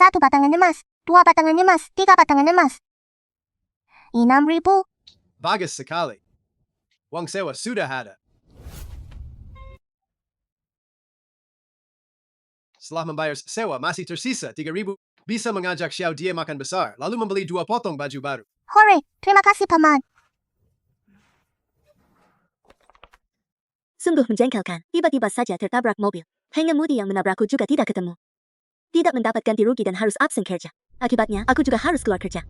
1 batangan emas, 2 batangan emas, 3 batangan emas. 6.000. Bagus sekali. Uang sewa sudah ada. Setelah membayar sewa masih tersisa 3.000. Bisa mengajak Xiao dia makan besar, lalu membeli 2 potong baju baru. Hore, terima kasih paman. Sungguh menjengkelkan, tiba-tiba saja tertabrak mobil. Pengemudi yang menabrakku juga tidak ketemu. Tidak mendapat ganti rugi dan harus absen kerja. Akibatnya, aku juga harus keluar kerja.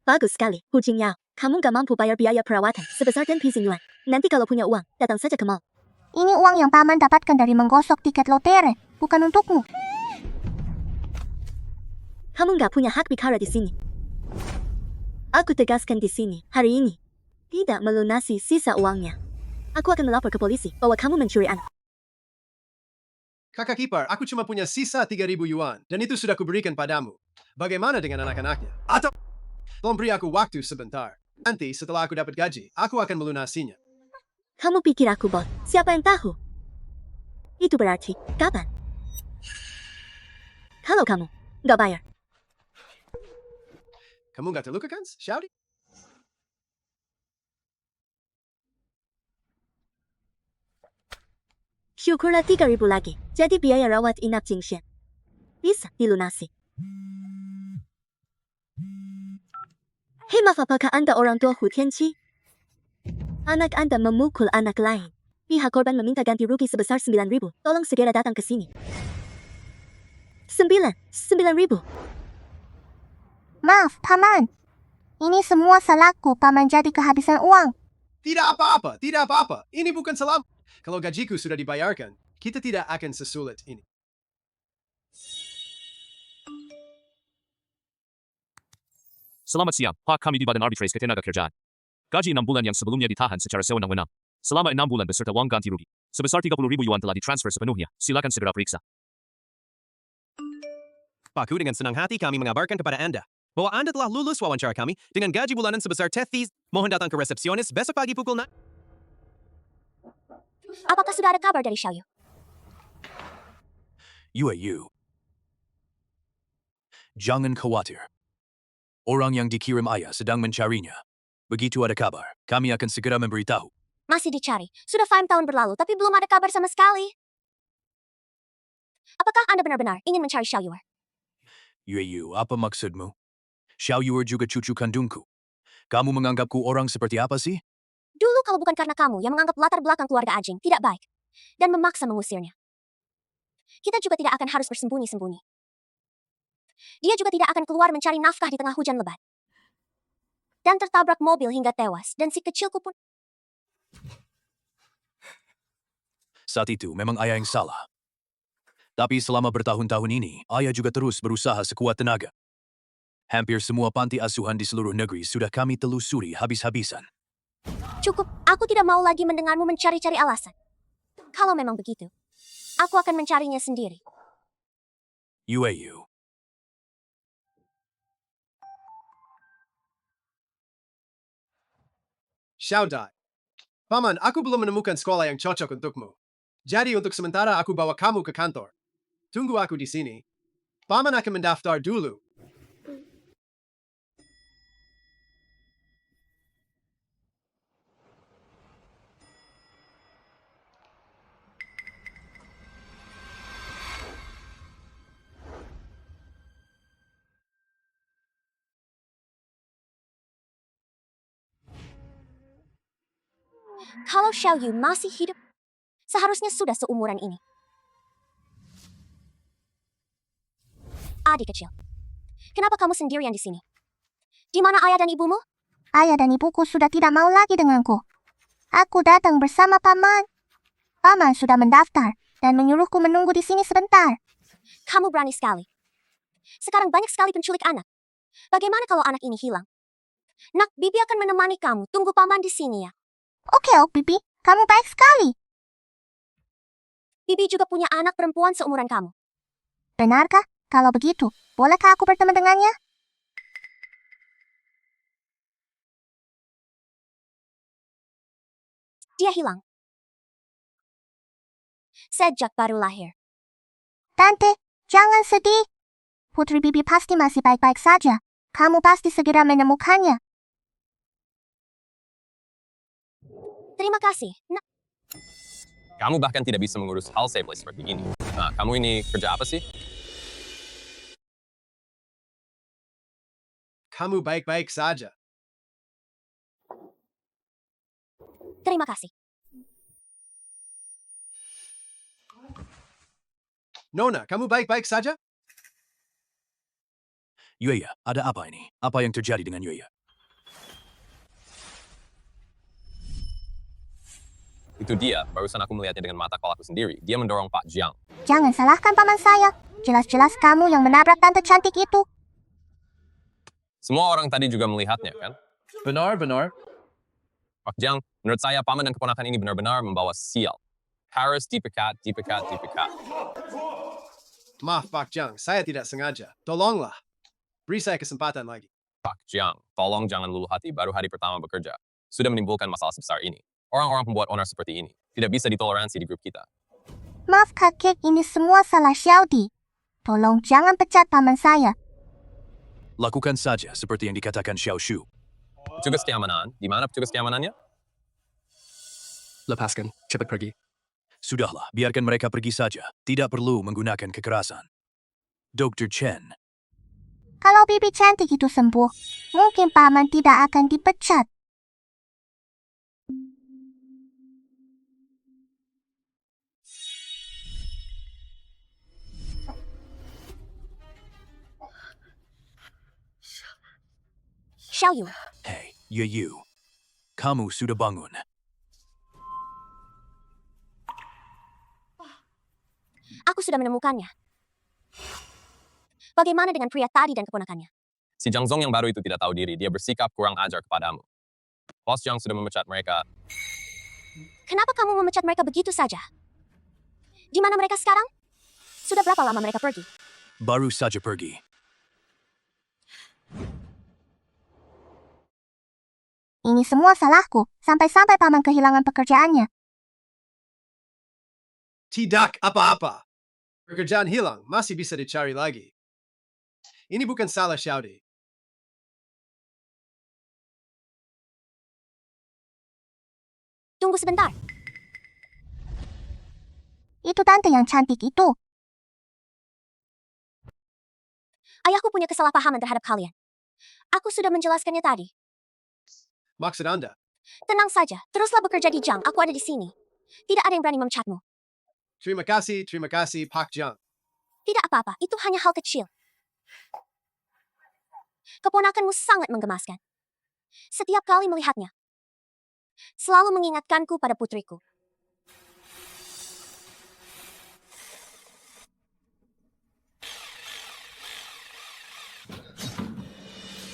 Bagus sekali, Hu Jingyao. Kamu gak mampu bayar biaya perawatan sebesar 10,000 yuan. Nanti kalau punya uang, datang saja ke mall. Ini uang yang paman dapatkan dari menggosok tiket lotre, bukan untukmu. Kamu gak punya hak bicara di sini. Aku tegaskan di sini, hari ini. Tidak melunasi sisa uangnya. Aku akan melapor ke polisi bahwa kamu mencuri anak. Kakak ipar, aku cuma punya sisa 3.000 yuan, dan itu sudah kuberikan padamu. Bagaimana dengan anak-anaknya? Atau tolong beri aku waktu sebentar. Nanti setelah aku dapat gaji, aku akan melunasinya. Kamu pikir aku bot? Siapa yang tahu? Itu berarti, kapan? Kalau kamu gak bayar. Kamu gak terluka kan, Xiaodi? Syukurlah 3.000 lagi. Jadi biaya rawat inap Jingshen bisa dilunasi. Hei, maaf, apakah Anda orang tua Hu Tianqi? Anak Anda memukul anak lain. Pihak korban meminta ganti rugi sebesar 9.000. Tolong segera datang ke sini. 9.000. Maaf, paman. Ini semua salahku, paman jadi kehabisan uang. Tidak apa-apa, tidak apa-apa. Ini bukan salah. Kalau gajiku sudah dibayarkan, kita tidak akan sesulit ini. Selamat siang, Pak. Kami di Badan Arbitrase Ketenagakerjaan. Gaji 6 bulan yang sebelumnya ditahan secara sewenang-wenang. Selama 6 bulan beserta uang ganti rugi. Sebesar 30.000 yuan telah ditransfer sepenuhnya. Silakan segera periksa. Paku, dengan senang hati kami mengabarkan kepada Anda bahwa Anda telah lulus wawancara kami dengan gaji bulanan sebesar TETHIS. Mohon datang ke resepsionis besok pagi pukul 6. Apakah sudah ada kabar dari Xiaoyu? Yu. Jangan khawatir. Orang yang dikirim ayah sedang mencarinya. Begitu ada kabar, kami akan segera memberitahu. Masih dicari. Sudah 5 tahun berlalu, tapi belum ada kabar sama sekali. Apakah Anda benar-benar ingin mencari Xiaoyu? Yu, apa maksudmu? Xiaoyu juga cucu kandungku. Kamu menganggapku orang seperti apa sih? Dulu kalau bukan karena kamu yang menganggap latar belakang keluarga Ajing tidak baik dan memaksa mengusirnya, kita juga tidak akan harus bersembunyi-sembunyi. Dia juga tidak akan keluar mencari nafkah di tengah hujan lebat. Dan tertabrak mobil hingga tewas, dan si kecilku pun... Saat itu memang ayah yang salah. Tapi selama bertahun-tahun ini, ayah juga terus berusaha sekuat tenaga. Hampir semua panti asuhan di seluruh negeri sudah kami telusuri habis-habisan. Cukup, aku tidak mau lagi mendengarmu mencari-cari alasan. Kalau memang begitu, aku akan mencarinya sendiri. Yu. Xiaodai. Paman, aku belum menemukan sekolah yang cocok untukmu. Jadi untuk sementara aku bawa kamu ke kantor. Tunggu aku di sini. Paman akan mendaftar dulu. Kalau Xiaoyu masih hidup, seharusnya sudah seumuran ini. Adik kecil, kenapa kamu sendirian di sini? Di mana ayah dan ibumu? Ayah dan ibuku sudah tidak mau lagi denganku. Aku datang bersama paman. Paman sudah mendaftar dan menyuruhku menunggu di sini sebentar. Kamu berani sekali. Sekarang banyak sekali penculik anak. Bagaimana kalau anak ini hilang? Nak, Bibi akan menemani kamu. Tunggu paman di sini ya. Oke, Bibi. Kamu baik sekali. Bibi juga punya anak perempuan seumuran kamu. Benarkah? Kalau begitu, bolehkah aku bertemu dengannya? Dia hilang. sejak baru lahir. Tante, jangan sedih. Putri Bibi pasti masih baik-baik saja. Kamu pasti segera menemukannya. Terima kasih. Kamu bahkan tidak bisa mengurus hal sepele seperti ini. Nah, kamu ini kerja apa sih? Kamu baik-baik saja. Terima kasih. Nona, kamu baik-baik saja? Yuya, ada apa ini? Apa yang terjadi dengan Yuya? Itu dia, barusan aku melihatnya dengan mata kepalaku sendiri. Dia mendorong Pak Jiang. Jangan salahkan paman saya. Jelas-jelas kamu yang menabrak tante cantik itu. Semua orang tadi juga melihatnya, kan? Benar. Pak Jiang, menurut saya paman dan keponakan ini benar-benar membawa sial. Harus dipecat. Maaf Pak Jiang, saya tidak sengaja. Tolonglah. Beri saya kesempatan lagi. Pak Jiang, tolong jangan luluh hati baru hari pertama bekerja. Sudah menimbulkan masalah sebesar ini. Orang-orang pembuat onar seperti ini tidak bisa ditoleransi di grup kita. Maaf kakek, ini semua salah Xiaodi. Tolong jangan pecat paman saya. Lakukan saja seperti yang dikatakan Xiao Shu. Petugas keamanan, di mana petugas keamanannya? Lepaskan, cepat pergi. Sudahlah, biarkan mereka pergi saja. Tidak perlu menggunakan kekerasan. Dr. Chen, Kalau Bibi cantik itu sembuh, mungkin paman tidak akan dipecat. Xiaoyu, hey, Yu, kamu sudah bangun. aku sudah menemukannya. Bagaimana dengan pria tadi dan keponakannya? Si Jiang Zong yang baru itu tidak tahu diri. Dia bersikap kurang ajar kepadamu. Bos Jiang sudah memecat mereka. Kenapa kamu memecat mereka begitu saja? Di mana mereka sekarang? Sudah berapa lama mereka pergi? Baru saja pergi. Ini semua salahku, sampai-sampai paman kehilangan pekerjaannya. Tidak apa-apa. Pekerjaan hilang, masih bisa dicari lagi. Ini bukan salah Xiaodi. Tunggu sebentar. Itu tante yang cantik itu. Ayahku punya kesalahpahaman terhadap kalian. Aku sudah menjelaskannya tadi. Maksud Anda? Tenang saja, teruslah bekerja di Jiang. Aku ada di sini. Tidak ada yang berani memecatmu. Terima kasih Pak Jiang. Tidak apa-apa, itu hanya hal kecil. Keponakanmu sangat menggemaskan. Setiap kali melihatnya, selalu mengingatkanku pada putriku.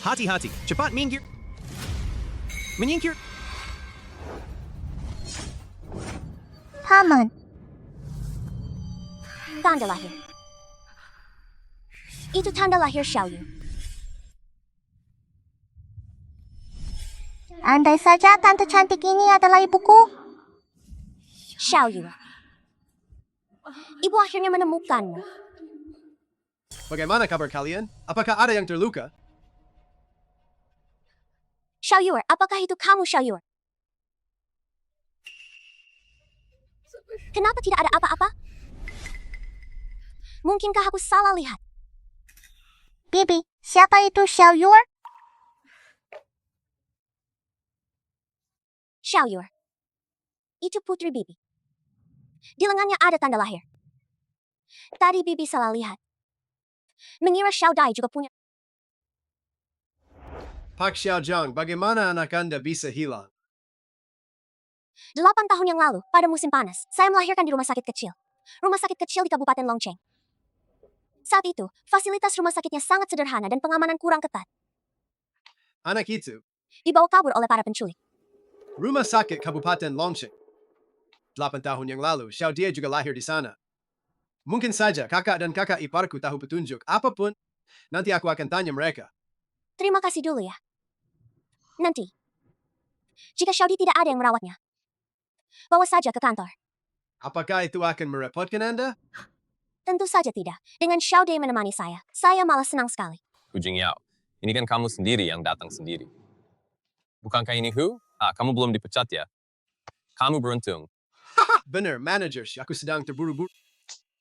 Hati-hati, cepat minggir. Menyingkir. Paman. Tanda lahir. Itu tanda lahir Xiaoyu. Andai saja tante cantik ini adalah ibuku. Xiaoyu. Ibu akhirnya menemukanmu. Bagaimana kabar kalian? Apakah ada yang terluka? Xiaoyu, apakah itu kamu Xiaoyu? Kenapa tidak ada apa-apa? Mungkinkah aku salah lihat? Bibi, siapa itu Xiaoyu? Xiaoyu. Itu putri Bibi. Di lengannya ada tanda lahir. Tadi Bibi salah lihat. Mengira Xiao Dai juga punya. Pak Xiaojang, bagaimana anak Anda bisa hilang? 8 tahun yang lalu, pada musim panas, saya melahirkan di rumah sakit kecil. Rumah sakit kecil di Kabupaten Longcheng. Saat itu, fasilitas rumah sakitnya sangat sederhana dan pengamanan kurang ketat. Anak itu, Dibawa kabur oleh para penculik. rumah sakit Kabupaten Longcheng. 8 tahun yang lalu, Xiao dia juga lahir di sana. Mungkin saja kakak dan kakak iparku tahu petunjuk apapun. Nanti aku akan tanya mereka. Terima kasih dulu ya. Nanti, jika Xiaodi tidak ada yang merawatnya, bawa saja ke kantor. Apakah itu akan merepotkan Anda? Tentu saja tidak. Dengan Xiao Dei menemani saya malah senang sekali. Ujing Yao, ini kan kamu sendiri yang datang sendiri. Bukankah ini Hu? Kamu belum dipecat ya? Kamu beruntung. Benar, manager. Aku sedang terburu-buru.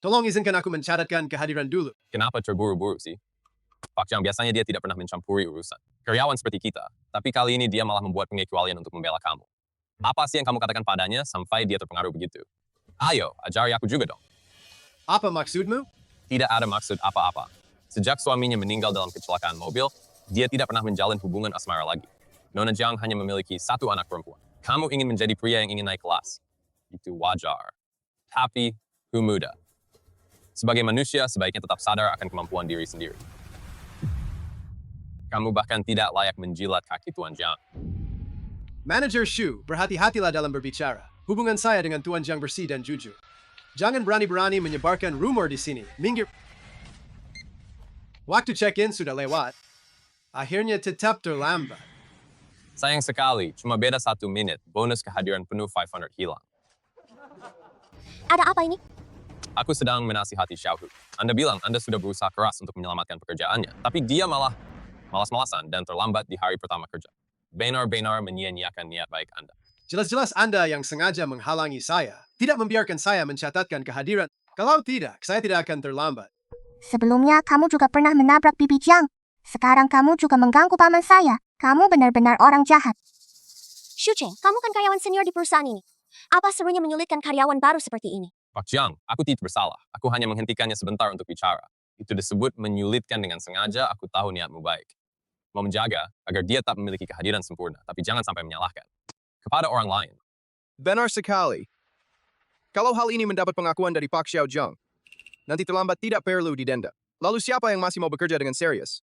Tolong izinkan aku mencatatkan kehadiran dulu. Kenapa terburu-buru sih? Pak Jiang biasanya dia tidak pernah mencampuri urusan. Karyawan seperti kita. Tapi kali ini dia malah membuat pengecualian untuk membela kamu. Apa sih yang kamu katakan padanya sampai dia terpengaruh begitu? Ayo, ajari aku juga dong. Apa maksudmu? Tidak ada maksud apa-apa. Sejak suaminya meninggal dalam kecelakaan mobil, dia tidak pernah menjalin hubungan asmara lagi. Nona Jiang hanya memiliki satu anak perempuan. Kamu ingin menjadi pria yang ingin naik kelas. Itu wajar. Tapi, Hu muda. Sebagai manusia, sebaiknya tetap sadar akan kemampuan diri sendiri. Kamu bahkan tidak layak menjilat kaki Tuan Jiang. Manager Shu, berhati-hatilah dalam berbicara. Hubungan saya dengan Tuan Jiang bersih dan jujur. Jangan berani-berani menyebarkan rumor di sini. Minggir. Waktu check-in sudah lewat. Akhirnya tetap terlambat. Sayang sekali, cuma beda 1 menit. Bonus kehadiran penuh 500 hilang. Ada apa ini? Aku sedang menasihati Xiao Hu. Anda bilang Anda sudah berusaha keras untuk menyelamatkan pekerjaannya, tapi dia malah malas-malasan dan terlambat di hari pertama kerja. Benar-benar menyia-nyiakan niat baik Anda. Jelas-jelas Anda yang sengaja menghalangi saya. Tidak membiarkan saya mencatatkan kehadiran. Kalau tidak, saya tidak akan terlambat. Sebelumnya kamu juga pernah menabrak Bibi Jiang. Sekarang kamu juga mengganggu paman saya. Kamu benar-benar orang jahat. Shu Cheng, kamu kan karyawan senior di perusahaan ini. Apa serunya menyulitkan karyawan baru seperti ini? Pak Jiang, aku tidak bersalah. Aku hanya menghentikannya sebentar untuk bicara. Itu disebut menyulitkan dengan sengaja. Aku tahu niatmu baik. Mau menjaga agar dia tak memiliki kehadiran sempurna, tapi jangan sampai menyalahkan kepada orang lain. Benar sekali. Kalau hal ini mendapat pengakuan dari Pak Xiao Jiang, nanti terlambat tidak perlu didenda. Lalu siapa yang masih mau bekerja dengan serius?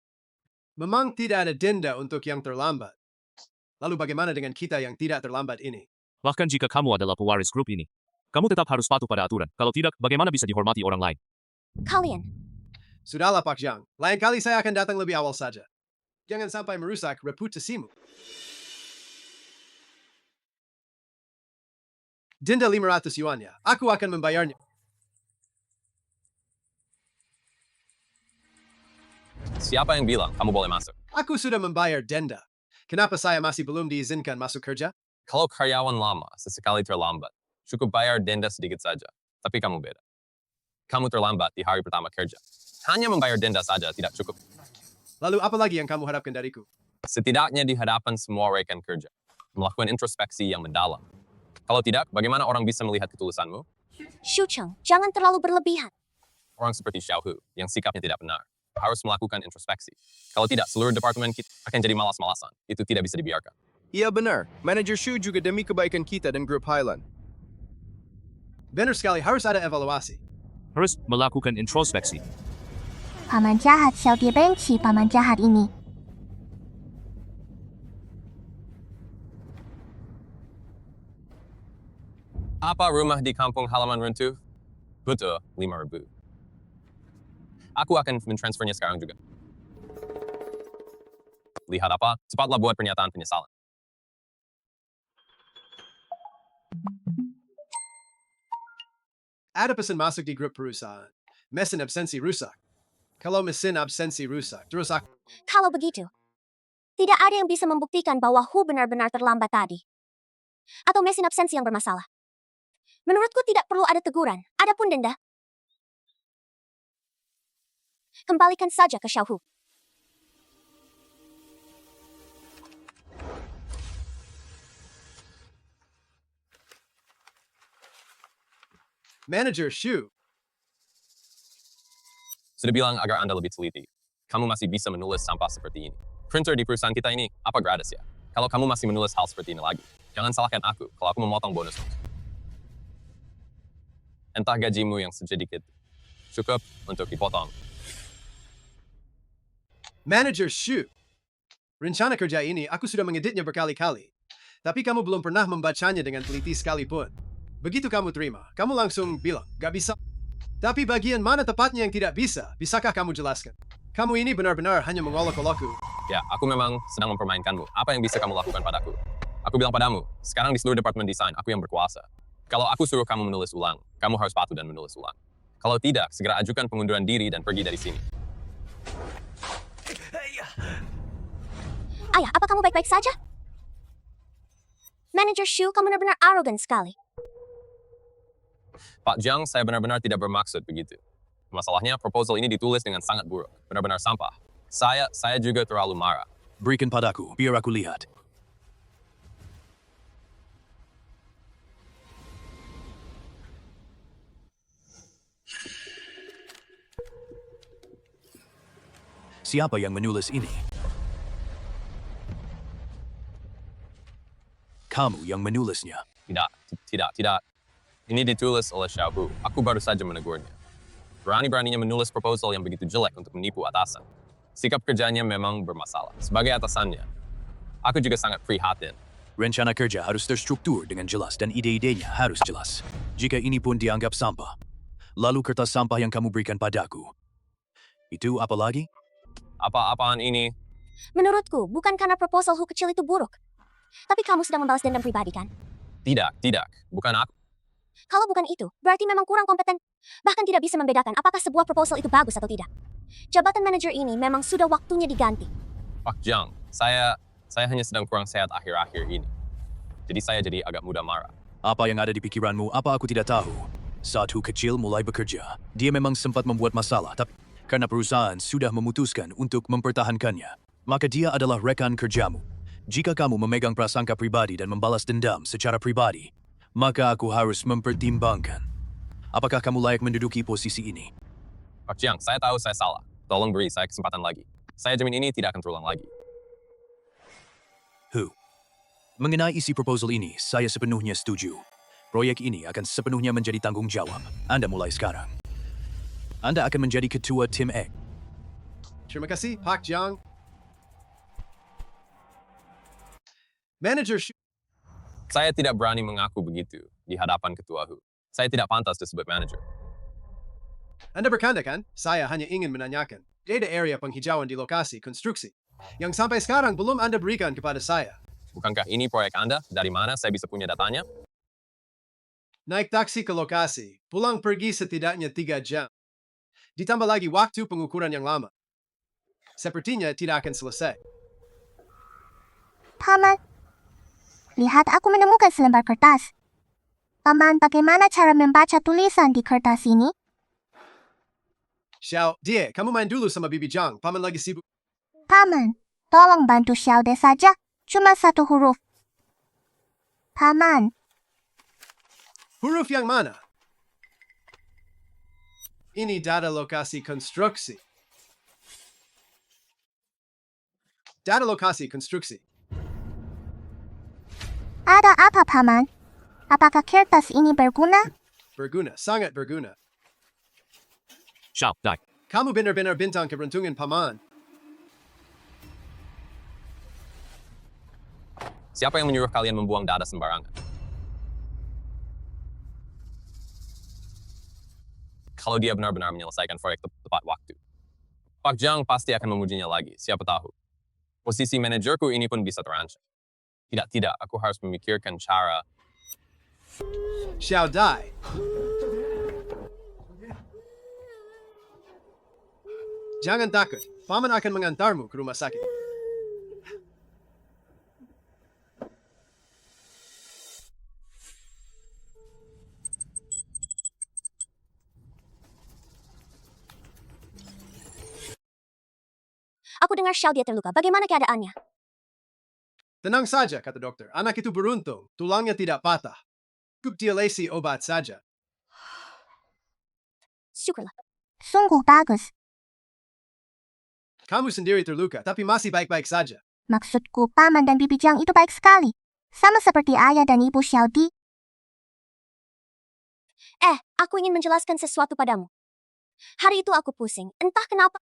Memang tidak ada denda untuk yang terlambat. Lalu bagaimana dengan kita yang tidak terlambat ini? Bahkan jika kamu adalah pewaris grup ini, kamu tetap harus patuh pada aturan. Kalau tidak, bagaimana bisa dihormati orang lain? Kalian, Sudahlah Pak Jiang, lain kali saya akan datang lebih awal saja. Jangan sampai merusak reputasimu. Denda 500 yuan ya. Aku akan membayarnya. Siapa yang bilang kamu boleh masuk? Aku sudah membayar denda. Kenapa saya masih belum diizinkan masuk kerja? Kalau karyawan lama sesekali terlambat, cukup bayar denda sedikit saja. Tapi kamu beda. Kamu terlambat di hari pertama kerja. Hanya membayar denda saja tidak cukup. Lalu apa lagi yang kamu harapkan dariku? Setidaknya di hadapan semua rekan kerja. Melakukan introspeksi yang mendalam. Kalau tidak, bagaimana orang bisa melihat ketulusanmu? Shu Cheng, jangan terlalu berlebihan. Orang seperti Xiao Hu, yang sikapnya tidak benar, harus melakukan introspeksi. Kalau tidak, seluruh departemen kita akan jadi malas-malasan. Itu tidak bisa dibiarkan. Iya benar, Manager Shu juga demi kebaikan kita dan grup Highland. Benar sekali, harus ada evaluasi. Harus melakukan introspeksi. Paman jahat, Xiao Dia benci paman jahat ini. Apa rumah di kampung halaman runtuh? Betul, 5.000. Aku akan mentransfernya sekarang juga. Lihat apa? Cepatlah buat pernyataan penyesalan. Ada pesan masuk di grup perusahaan. Mesin absensi rusak. Kalau mesin absensi rusak, terus aku... Kalau begitu, tidak ada yang bisa membuktikan bahwa Hu benar-benar terlambat tadi. Atau mesin absensi yang bermasalah. Menurutku tidak perlu ada teguran, adapun denda. Kembalikan saja ke Xiao Hu. Manager Shu, Sudah bilang agar Anda lebih teliti. Kamu masih bisa menulis sampah seperti ini. Printer di perusahaan kita ini, apa gratis ya? Kalau kamu masih menulis hal seperti ini lagi, jangan salahkan aku kalau aku memotong bonus. Entah gajimu yang sedikit, cukup untuk dipotong. Manager Shu. Rencana kerja ini aku sudah mengeditnya berkali-kali. Tapi kamu belum pernah membacanya dengan teliti sekalipun. Begitu kamu terima, kamu langsung bilang, gak bisa. Tapi bagian mana tepatnya yang tidak bisa? Bisakah kamu jelaskan? Kamu ini benar-benar hanya mengolok-olokku. Ya, aku memang sedang mempermainkanmu. Apa yang bisa kamu lakukan padaku? Aku bilang padamu, sekarang di seluruh departemen desain, aku yang berkuasa. Kalau aku suruh kamu menulis ulang, kamu harus patuh dan menulis ulang. Kalau tidak, segera ajukan pengunduran diri dan pergi dari sini. Ayah, apa kamu baik-baik saja? Manager Shu, kamu benar-benar arogan sekali. Pak Jiang, saya benar-benar tidak bermaksud begitu. Masalahnya, proposal ini ditulis dengan sangat buruk. Benar-benar sampah. Saya juga terlalu marah. Berikan padaku, biar aku lihat. Siapa yang menulis ini? Kamu yang menulisnya. Tidak. Ini ditulis oleh Xiao Hu. Aku baru saja menegurnya. Berani-beraninya menulis proposal yang begitu jelek untuk menipu atasan. Sikap kerjanya memang bermasalah. Sebagai atasannya, aku juga sangat prihatin. Rencana kerja harus terstruktur dengan jelas dan ide-idenya harus jelas. Jika ini pun dianggap sampah, lalu kertas sampah yang kamu berikan padaku. Itu apa lagi? Apa-apaan ini? Menurutku, bukan karena proposal Hu kecil itu buruk. Tapi kamu sedang membalas dendam pribadi, kan? Tidak. Bukan aku. Kalau bukan itu, berarti memang kurang kompeten. Bahkan tidak bisa membedakan apakah sebuah proposal itu bagus atau tidak. Jabatan manajer ini memang sudah waktunya diganti. Pak Jiang, saya hanya sedang kurang sehat akhir-akhir ini. Jadi saya jadi agak mudah marah. Apa yang ada di pikiranmu, apa aku tidak tahu. Saat Hu kecil mulai bekerja, dia memang sempat membuat masalah, tapi karena perusahaan sudah memutuskan untuk mempertahankannya, maka dia adalah rekan kerjamu. Jika kamu memegang prasangka pribadi dan membalas dendam secara pribadi, maka aku harus mempertimbangkan. Apakah kamu layak menduduki posisi ini? Pak Jiang, saya tahu saya salah. Tolong beri saya kesempatan lagi. Saya jamin ini tidak akan terulang lagi. Hu. Mengenai isi proposal ini, saya sepenuhnya setuju. Proyek ini akan sepenuhnya menjadi tanggung jawab Anda mulai sekarang. Anda akan menjadi ketua tim E. Terima kasih, Pak Jiang. Manager Shu, Saya tidak berani mengaku begitu di hadapan ketua Hu. Saya tidak pantas disebut manager. Anda bercanda kan? Saya hanya ingin menanyakan. Data area penghijauan di lokasi konstruksi yang sampai sekarang belum Anda berikan kepada saya. Bukankah ini proyek Anda? Dari mana saya bisa punya datanya? Naik taksi ke lokasi, pulang pergi setidaknya 3 jam. Ditambah lagi waktu pengukuran yang lama. Sepertinya tidak akan selesai. Paman, lihat aku menemukan selembar kertas. Paman, bagaimana cara membaca tulisan di kertas ini? Xiao, Die, kamu main dulu sama Bibi Jiang. Paman lagi sibuk. Paman, tolong bantu Xiao De saja. Cuma 1 huruf. Paman, Huruf yang mana? Ini data lokasi konstruksi. Data lokasi konstruksi. ada apa, Paman? Apakah kertas ini berguna? Berguna, sangat berguna. Xiao, Dai. Kamu benar-benar bintang keberuntungan, Paman. Siapa yang menyuruh kalian membuang data sembarangan? Kalau dia benar-benar menyelesaikan proyek tepat waktu. Pak Jiang pasti akan memujinya lagi, siapa tahu. Posisi manajerku ini pun bisa terancam. Tidak, aku harus memikirkan cara. Xiao Dai. Jangan takut, Paman akan mengantarmu ke rumah sakit. Aku dengar Xiao dia terluka. Bagaimana keadaannya? Tenang saja, kata dokter. Anak itu beruntung, tulangnya tidak patah. Cukup dia lesi obat saja. Syukurlah. Sungguh bagus. Kamu sendiri terluka, tapi masih baik-baik saja. Maksudku, Paman dan Bibi Jiang itu baik sekali. Sama seperti ayah dan ibu Xiao Di. Aku ingin menjelaskan sesuatu padamu. Hari itu aku pusing. Entah kenapa.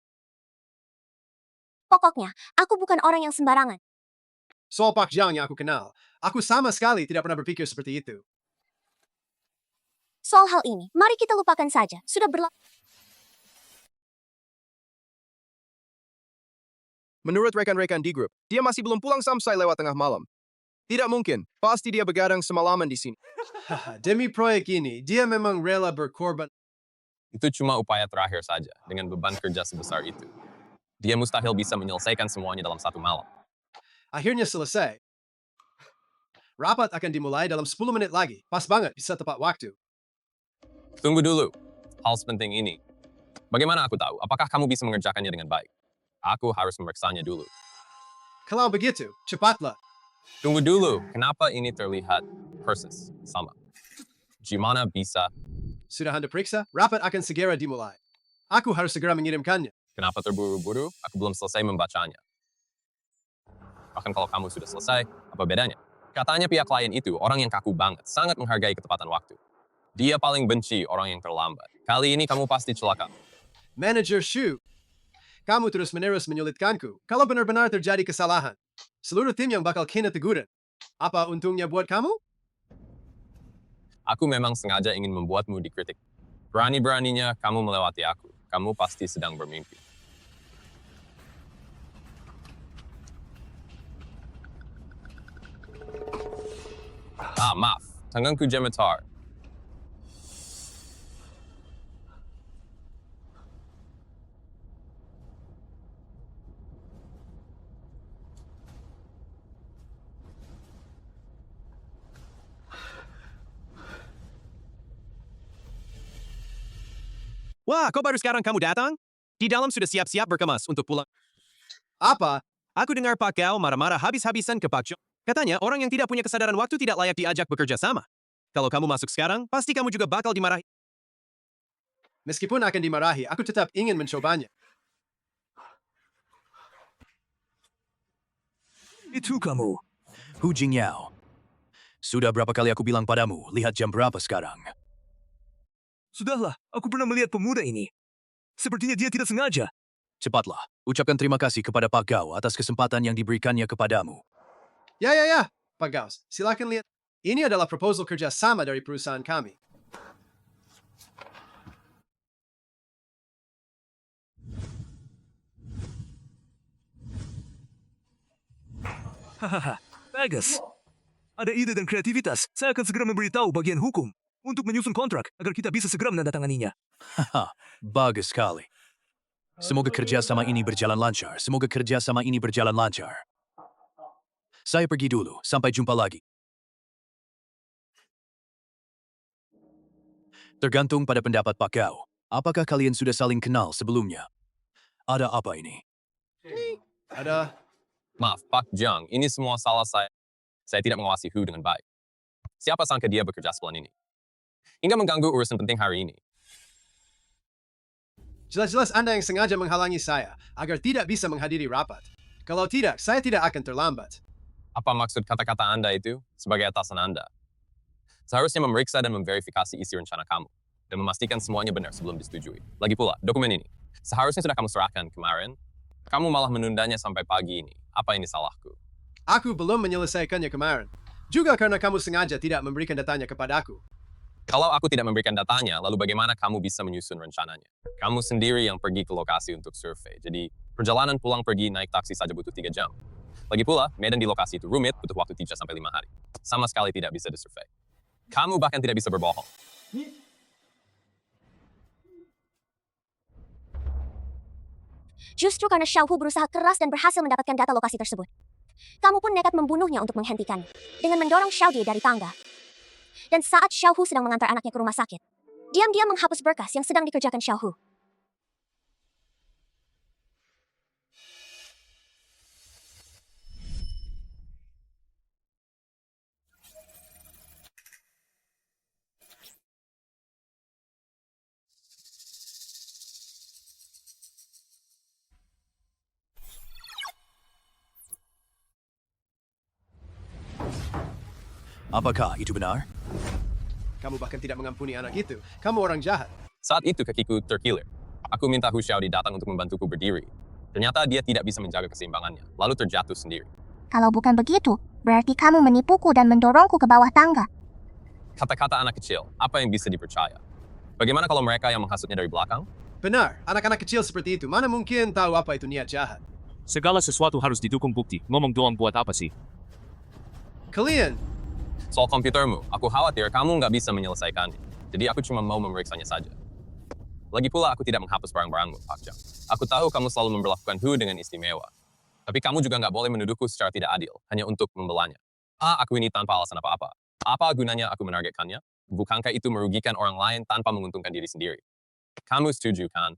Pokoknya, aku bukan orang yang sembarangan. Soal Pak Jiang yang aku kenal, aku sama sekali tidak pernah berpikir seperti itu. Soal hal ini, mari kita lupakan saja. Sudah berlalu. Menurut rekan-rekan di grup, dia masih belum pulang sampai lewat tengah malam. Tidak mungkin. Pasti dia begadang semalaman di sini. Haha, demi proyek ini, dia memang rela berkorban. Itu cuma upaya terakhir saja dengan beban kerja sebesar itu. Dia mustahil bisa menyelesaikan semuanya dalam satu malam. Akhirnya selesai. Rapat akan dimulai dalam 10 menit lagi. Pas banget, bisa tepat waktu. Tunggu dulu. Hal sepenting ini. Bagaimana aku tahu apakah kamu bisa mengerjakannya dengan baik? Aku harus memeriksanya dulu. Kalau begitu, cepatlah. Tunggu dulu, kenapa ini terlihat persis sama? Gimana bisa? Sudah Anda periksa? Rapat akan segera dimulai. Aku harus segera mengirimkannya. Kenapa terburu-buru? Aku belum selesai membacanya. Bahkan kalau kamu sudah selesai, apa bedanya? Katanya pihak klien itu orang yang kaku banget, sangat menghargai ketepatan waktu. Dia paling benci orang yang terlambat. Kali ini kamu pasti celaka. Manager Shu, kamu terus-menerus menyulitkanku. Kalau benar-benar terjadi kesalahan, seluruh tim yang bakal kena teguran. Apa untungnya buat kamu? Aku memang sengaja ingin membuatmu dikritik. Berani-beraninya kamu melewati aku. Kamu pasti sedang bermimpi. Maaf. Tanganku gemetar. Wah, kok baru sekarang kamu datang? Di dalam sudah siap-siap berkemas untuk pulang. Apa? Aku dengar Pak Gao marah-marah habis-habisan ke Pak Jong. Katanya orang yang tidak punya kesadaran waktu tidak layak diajak bekerja sama. Kalau kamu masuk sekarang, pasti kamu juga bakal dimarahi. Meskipun akan dimarahi, aku tetap ingin mencobanya. Itu kamu. Hu Jingyao. Sudah berapa kali aku bilang padamu, lihat jam berapa sekarang. Sudahlah, aku pernah melihat pemuda ini. Sepertinya dia tidak sengaja. Cepatlah, ucapkan terima kasih kepada Pak Gao atas kesempatan yang diberikannya kepadamu. Ya, Pak Gauss, silakan lihat. Ini adalah proposal kerja sama dari perusahaan kami. Hahaha, bagus. Ada ide dan kreativitas. Saya akan segera memberitahu bagian hukum untuk menyusun kontrak agar kita bisa segera menandatanganinya. Haha, bagus sekali. Semoga kerjasama ini berjalan lancar. Semoga kerjasama ini berjalan lancar. Saya pergi dulu. Sampai jumpa lagi. Tergantung pada pendapat Pak Gao. Apakah kalian sudah saling kenal sebelumnya? Ada apa ini? Ada... Maaf, Pak Jang, ini semua salah saya. Saya tidak mengawasi Hu dengan baik. Siapa sangka dia bekerja sebulan ini? Hingga mengganggu urusan penting hari ini. Jelas-jelas Anda yang sengaja menghalangi saya agar tidak bisa menghadiri rapat. Kalau tidak, saya tidak akan terlambat. Apa maksud kata-kata Anda itu sebagai atasan Anda? Seharusnya memeriksa dan memverifikasi isi rencana kamu dan memastikan semuanya benar sebelum disetujui. Lagi pula, dokumen ini seharusnya sudah kamu serahkan kemarin. Kamu malah menundanya sampai pagi ini. Apa ini salahku? Aku belum menyelesaikannya kemarin. Juga karena kamu sengaja tidak memberikan datanya kepadaku. Kalau aku tidak memberikan datanya, lalu bagaimana kamu bisa menyusun rencananya? Kamu sendiri yang pergi ke lokasi untuk survei. Jadi, perjalanan pulang pergi naik taksi saja butuh 3 jam. Lagi pula, medan di lokasi itu rumit, butuh waktu 3 sampai 5 hari. Sama sekali tidak bisa disurvei. Kamu bahkan tidak bisa berbohong. Justru karena Xiaohu berusaha keras dan berhasil mendapatkan data lokasi tersebut. Kamu pun nekat membunuhnya untuk menghentikannya, dengan mendorong Xiaodie dari tangga. Dan saat Xiaohu sedang mengantar anaknya ke rumah sakit, diam-diam menghapus berkas yang sedang dikerjakan Xiaohu. Apakah itu benar? Kamu bahkan tidak mengampuni anak itu. Kamu orang jahat. Saat itu kakiku terkilir. Aku minta Hu Xiaodi datang untuk membantuku berdiri. Ternyata dia tidak bisa menjaga keseimbangannya, lalu terjatuh sendiri. Kalau bukan begitu, berarti kamu menipuku dan mendorongku ke bawah tangga. Kata-kata anak kecil, apa yang bisa dipercaya? Bagaimana kalau mereka yang menghasutnya dari belakang? Benar, anak-anak kecil seperti itu mana mungkin tahu apa itu niat jahat. Segala sesuatu harus didukung bukti. Ngomong doang buat apa sih? Kalian, Soal komputermu, aku khawatir kamu nggak bisa menyelesaikannya. Jadi aku cuma mau memeriksanya saja. Lagi pula aku tidak menghapus barang-barangmu, Pak Jang. Aku tahu kamu selalu memperlakukan Hu dengan istimewa. Tapi kamu juga nggak boleh menuduhku secara tidak adil, hanya untuk membelanya. Aku ini tanpa alasan apa-apa. Apa gunanya aku menargetkannya? Bukankah itu merugikan orang lain tanpa menguntungkan diri sendiri? Kamu setuju, kan?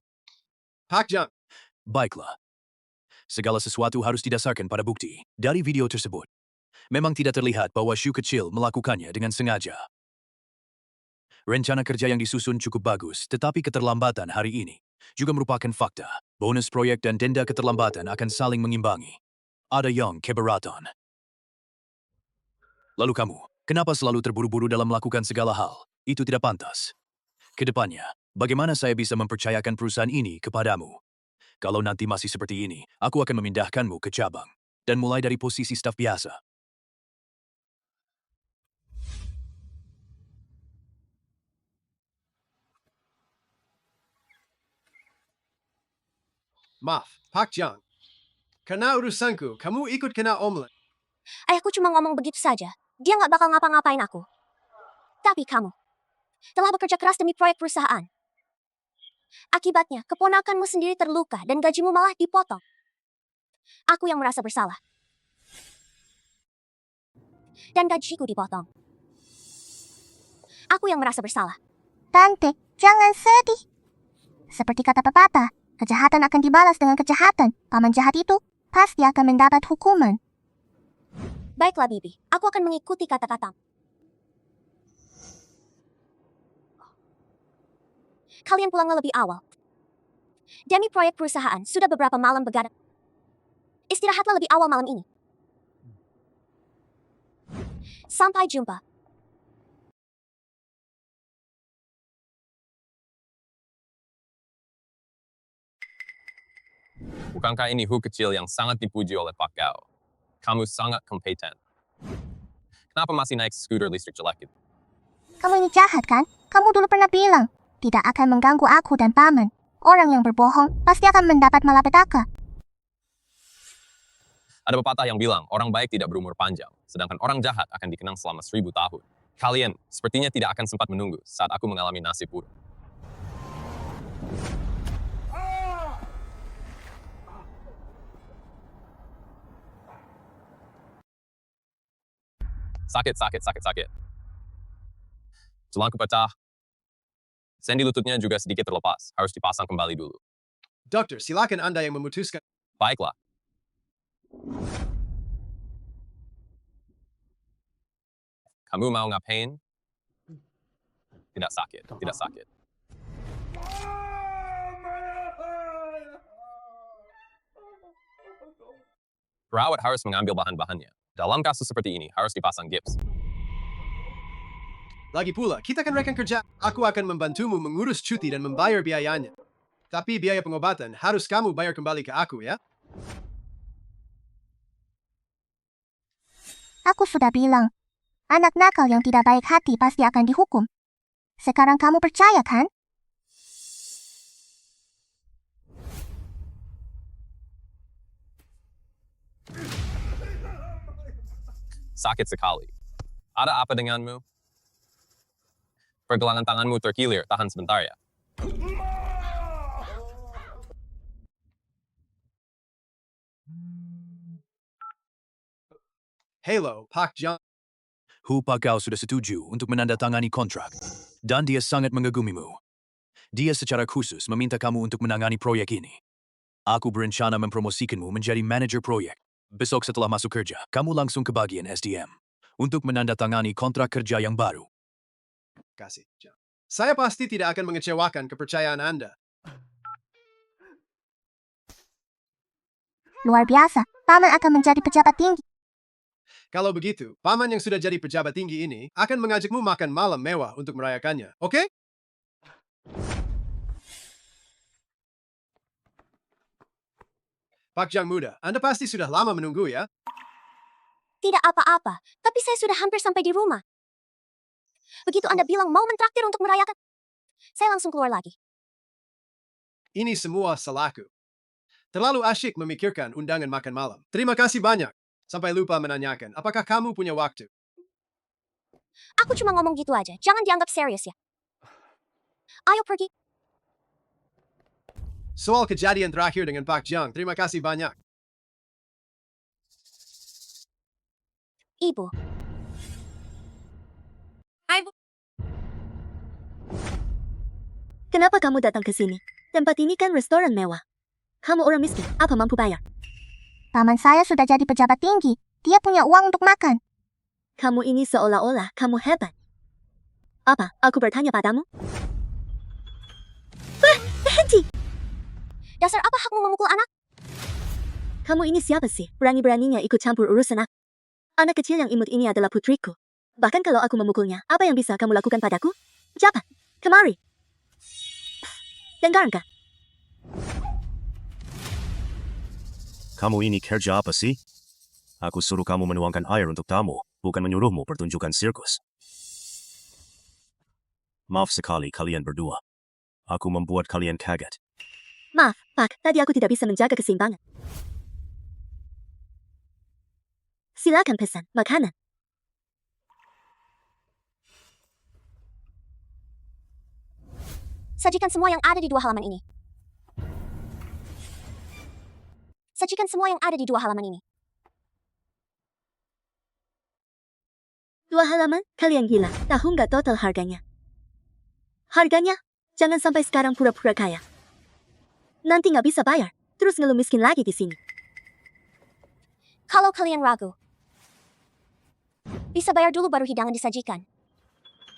Pak Jang, Baiklah. Segala sesuatu harus didasarkan pada bukti. Dari video tersebut, memang tidak terlihat bahwa Shu kecil melakukannya dengan sengaja. Rencana kerja yang disusun cukup bagus, tetapi keterlambatan hari ini juga merupakan fakta. Bonus proyek dan denda keterlambatan akan saling mengimbangi. Ada yang keberatan. Lalu kamu, kenapa selalu terburu-buru dalam melakukan segala hal? Itu tidak pantas. Kedepannya, bagaimana saya bisa mempercayakan perusahaan ini kepadamu? Kalau nanti masih seperti ini, aku akan memindahkanmu ke cabang. Dan mulai dari posisi staf biasa. maaf, Pak Jang. Karena urusanku, kamu ikut kena omelet. Ayahku cuma ngomong begitu saja. Dia nggak bakal ngapa-ngapain aku. Tapi kamu telah bekerja keras demi proyek perusahaan. Akibatnya, keponakanmu sendiri terluka dan gajimu malah dipotong. Aku yang merasa bersalah. Dan gajiku dipotong. Aku yang merasa bersalah. Tante, jangan sedih. Seperti kata pepatah, kejahatan akan dibalas dengan kejahatan. Paman jahat itu pasti akan mendapat hukuman. Baiklah, Bibi. Aku akan mengikuti kata-katamu. Kalian pulanglah lebih awal. Demi proyek perusahaan, sudah beberapa malam begadang. Istirahatlah lebih awal malam ini. Sampai jumpa. Bukankah ini Hu kecil yang sangat dipuji oleh Pak Gao? Kamu sangat kompeten. Kenapa masih naik skuter listrik jelek itu? Kamu ini jahat kan? Kamu dulu pernah bilang, tidak akan mengganggu aku dan paman. Orang yang berbohong pasti akan mendapat malapetaka. Ada pepatah yang bilang, orang baik tidak berumur panjang, sedangkan orang jahat akan dikenang selama 1000 tahun. Kalian sepertinya tidak akan sempat menunggu saat aku mengalami nasib buruk. Sakit. Tulangku pecah. Sendi lututnya juga sedikit terlepas, harus dipasang kembali dulu. Dokter, silakan Anda yang memutuskan. Baiklah. Kamu mau ngapain? Tidak sakit. Perawat harus mengambil bahan-bahannya. Dalam kasus seperti ini, harus dipasang gips. Lagi pula, kita kan rekan kerja. Aku akan membantumu mengurus cuti dan membayar biayanya. Tapi biaya pengobatan harus kamu bayar kembali ke aku, ya? Aku sudah bilang, anak nakal yang tidak baik hati pasti akan dihukum. Sekarang kamu percaya kan? Sakit sekali. Ada apa denganmu? Pergelangan tanganmu terkilir, tahan sebentar ya. Hello, Pak Jang. Hu Pak Gao sudah setuju untuk menandatangani kontrak. Dan dia sangat mengagumimu. Dia secara khusus meminta kamu untuk menangani proyek ini. Aku berencana mempromosikanmu menjadi manajer proyek. Besok setelah masuk kerja, kamu langsung ke bagian SDM untuk menandatangani kontrak kerja yang baru. Kasih, Jang. Saya pasti tidak akan mengecewakan kepercayaan Anda. Luar biasa, paman akan menjadi pejabat tinggi. Kalau begitu, paman yang sudah jadi pejabat tinggi ini akan mengajakmu makan malam mewah untuk merayakannya, oke? Pak Jang muda, Anda pasti sudah lama menunggu ya? Tidak apa-apa, tapi saya sudah hampir sampai di rumah. Begitu Anda bilang mau mentraktir untuk merayakan, saya langsung keluar lagi. Ini semua salahku. Terlalu asyik memikirkan undangan makan malam. Terima kasih banyak. Sampai lupa menanyakan, apakah kamu punya waktu? Aku cuma ngomong gitu aja, jangan dianggap serius ya. Ayo pergi. Soal kejadian terakhir dengan Pak Jung, terima kasih banyak. Ibu. Kenapa kamu datang ke sini? Tempat ini kan restoran mewah. Kamu orang miskin, apa mampu bayar? Paman saya sudah jadi pejabat tinggi. Dia punya uang untuk makan. Kamu ini seolah-olah kamu hebat. Apa? Aku bertanya padamu? Berhenti! Dasar apa hakmu memukul anak? Kamu ini siapa sih? Berani-beraninya ikut campur urusan aku. Anak kecil yang imut ini adalah putriku. Bahkan kalau aku memukulnya, apa yang bisa kamu lakukan padaku? Cepat, kemari. Dengar enggak? Kamu ini kerja apa sih? Aku suruh kamu menuangkan air untuk tamu, bukan menyuruhmu pertunjukan sirkus. Maaf sekali kalian berdua. Aku membuat kalian kaget. Maaf, Pak, tadi aku tidak bisa menjaga keseimbangan. Silakan pesan makanan. Sajikan semua yang ada di dua halaman ini. Sajikan semua yang ada di dua halaman ini. 2 halaman? Kalian gila. Tahu nggak total harganya? Harganya? Jangan sampai sekarang pura-pura kaya. Nanti nggak bisa bayar. Terus ngeluh miskin lagi di sini. Kalau kalian ragu, bisa bayar dulu baru hidangan disajikan.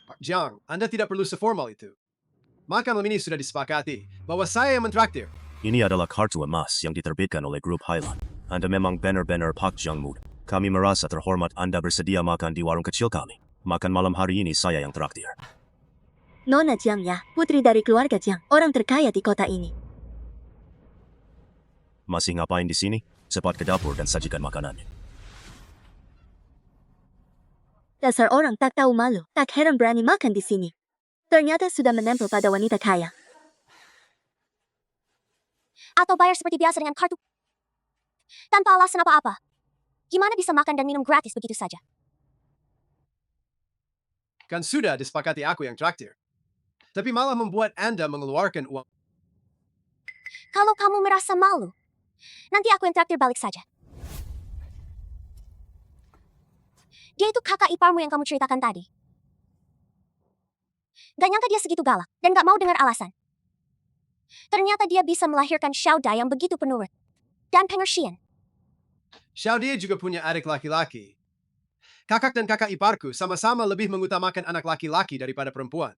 Pak Jung, Anda tidak perlu seformal itu. Makan malam ini sudah disepakati bahwa saya yang mentraktir. Ini adalah kartu emas yang diterbitkan oleh grup Highland. Anda memang benar-benar Pak Jung muda. Kami merasa terhormat Anda bersedia makan di warung kecil kami. Makan malam hari ini saya yang traktir. Nona Jiang ya, putri dari keluarga Jiang, orang terkaya di kota ini. Masih ngapain di sini? Cepat ke dapur dan sajikan makanannya. Dasar orang tak tahu malu, tak heran berani makan di sini. Ternyata sudah menempel pada wanita kaya. Atau bayar seperti biasa dengan kartu. Tanpa alasan apa-apa. Gimana bisa makan dan minum gratis begitu saja? Kan sudah disepakati aku yang traktir. Tapi malah membuat Anda mengeluarkan uang. Kalau kamu merasa malu, nanti aku yang traktir balik saja. Dia itu kakak iparmu yang kamu ceritakan tadi. Gak nyangka dia segitu galak dan gak mau dengar alasan. Ternyata dia bisa melahirkan Xiao Dai yang begitu penurut dan pengertian. Xiao dia juga punya adik laki-laki. Kakak dan kakak iparku sama-sama lebih mengutamakan anak laki-laki daripada perempuan.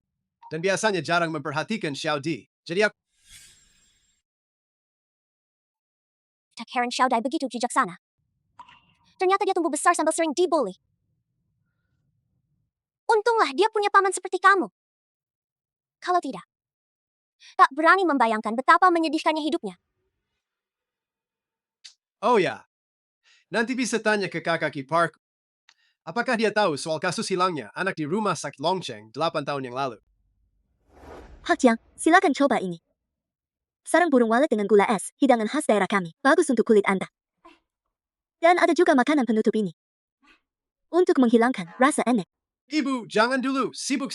Dan biasanya jarang memperhatikan Xiao Di. Jadi aku Tak heran Xiao Dai begitu bijaksana. Ternyata dia tumbuh besar sambil sering dibully. Untunglah dia punya paman seperti kamu. Kalau tidak, tak berani membayangkan betapa menyedihkannya hidupnya. Oh ya, nanti bisa tanya ke kakak iparku. Apakah dia tahu soal kasus hilangnya anak di rumah sakit Longcheng 8 tahun yang lalu? Pak Jiang, silakan coba ini. Sarang burung walet dengan gula es, hidangan khas daerah kami. Bagus untuk kulit Anda. Dan ada juga makanan penutup ini. Untuk menghilangkan rasa enek. Ibu, jangan dulu, sibuk.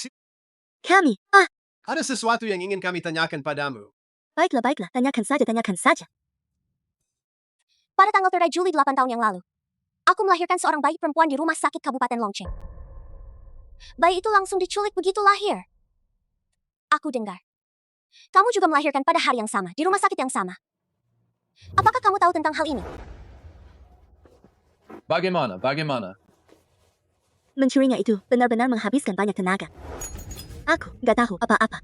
Kami, Ada sesuatu yang ingin kami tanyakan padamu. baiklah, tanyakan saja. Pada tanggal 3 Juli 8 tahun yang lalu, aku melahirkan seorang bayi perempuan di rumah sakit Kabupaten Longcheng. Bayi itu langsung diculik begitu lahir. Aku dengar. Kamu juga melahirkan pada hari yang sama, di rumah sakit yang sama. Apakah kamu tahu tentang hal ini? Bagaimana? Mencurinya itu benar-benar menghabiskan banyak tenaga. Aku nggak tahu apa-apa.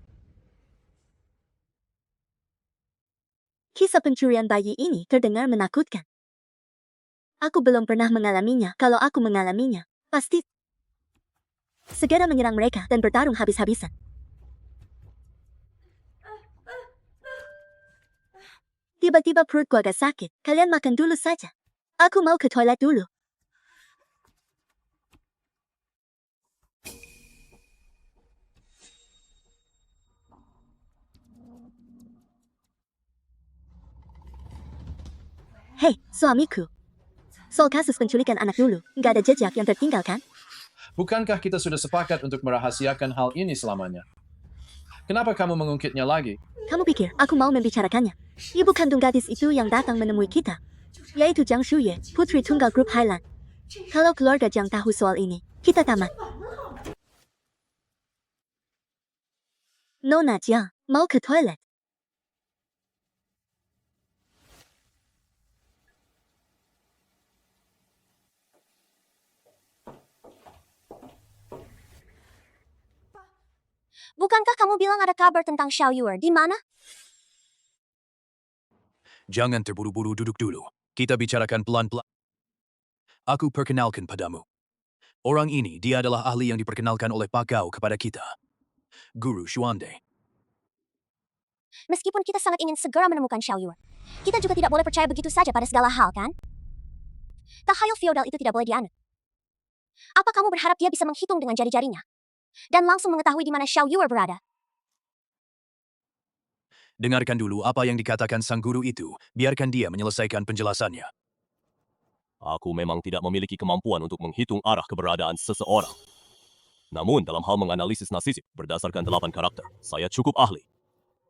Kisah pencurian bayi ini terdengar menakutkan. Aku belum pernah mengalaminya. Kalau aku mengalaminya, pasti segera menyerang mereka dan bertarung habis-habisan. Tiba-tiba perutku agak sakit. Kalian makan dulu saja. Aku mau ke toilet dulu. Hei, suamiku. Soal kasus penculikan anak dulu, nggak ada jejak yang tertinggal kan? Bukankah kita sudah sepakat untuk merahasiakan hal ini selamanya? Kenapa kamu mengungkitnya lagi? Kamu pikir aku mau membicarakannya? Ibu kandung gadis itu yang datang menemui kita, yaitu Jiang Shuyue, putri tunggal grup Highland. Kalau keluarga Jiang tahu soal ini, kita tamat. Nona Jiang, mau ke toilet. Bukankah kamu bilang ada kabar tentang Xiao Yuer? Di mana? Jangan terburu-buru, duduk dulu. Kita bicarakan pelan-pelan. Aku perkenalkan padamu. Orang ini, dia adalah ahli yang diperkenalkan oleh Pak Gao kepada kita. Guru Xuande. Meskipun kita sangat ingin segera menemukan Xiao Yuer, kita juga tidak boleh percaya begitu saja pada segala hal, kan? Tahayul feodal itu tidak boleh dianut. Apa kamu berharap dia bisa menghitung dengan jari-jarinya? Dan langsung mengetahui di mana Xiao Yuer berada? Dengarkan dulu apa yang dikatakan sang guru itu. Biarkan dia menyelesaikan penjelasannya. Aku memang tidak memiliki kemampuan untuk menghitung arah keberadaan seseorang. Namun dalam hal menganalisis nasib berdasarkan 8 karakter, saya cukup ahli.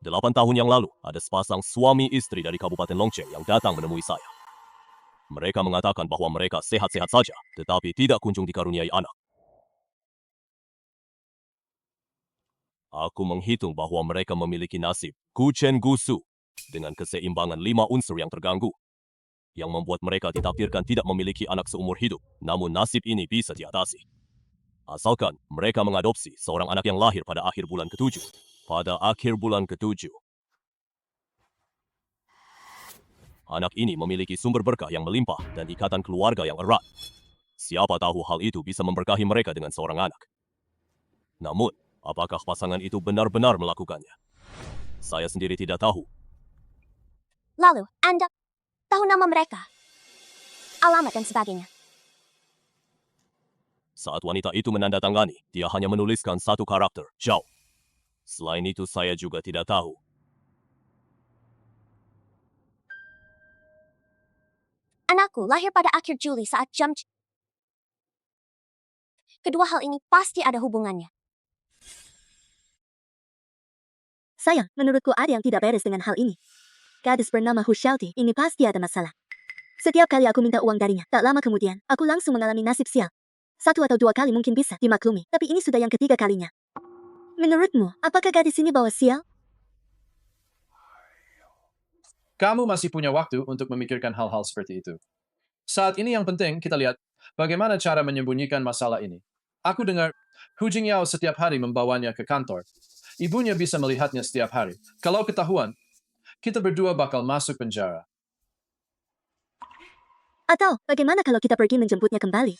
8 tahun yang lalu, ada sepasang suami istri dari Kabupaten Longcheng yang datang menemui saya. Mereka mengatakan bahwa mereka sehat-sehat saja, tetapi tidak kunjung dikaruniai anak. Aku menghitung bahwa mereka memiliki nasib Guchen Gusu dengan keseimbangan 5 unsur yang terganggu, yang membuat mereka ditakdirkan tidak memiliki anak seumur hidup, namun nasib ini bisa diatasi. Asalkan mereka mengadopsi seorang anak yang lahir pada akhir bulan ke-7. Pada akhir bulan ke-7. Anak ini memiliki sumber berkah yang melimpah dan ikatan keluarga yang erat. Siapa tahu hal itu bisa memberkahi mereka dengan seorang anak. Namun, apakah pasangan itu benar-benar melakukannya? Saya sendiri tidak tahu. Lalu, Anda tahu nama mereka, alamat dan sebagainya. Saat wanita itu menandatangani, dia hanya menuliskan satu karakter, Zhao. Selain itu saya juga tidak tahu. Anakku lahir pada akhir Juli saat jam... Kedua hal ini pasti ada hubungannya. Sayang, menurutku ada yang tidak beres dengan hal ini. Gadis bernama Hu Xiaoti ini pasti ada masalah. Setiap kali aku minta uang darinya, tak lama kemudian, aku langsung mengalami nasib sial. 1 atau 2 kali mungkin bisa dimaklumi, tapi ini sudah yang ketiga kalinya. Menurutmu, apakah gadis ini bawa sial? Kamu masih punya waktu untuk memikirkan hal-hal seperti itu. Saat ini yang penting kita lihat bagaimana cara menyembunyikan masalah ini. Aku dengar Hu Jingyao setiap hari membawanya ke kantor. Ibunya bisa melihatnya setiap hari. Kalau ketahuan, kita berdua bakal masuk penjara. Atau, bagaimana kalau kita pergi menjemputnya kembali?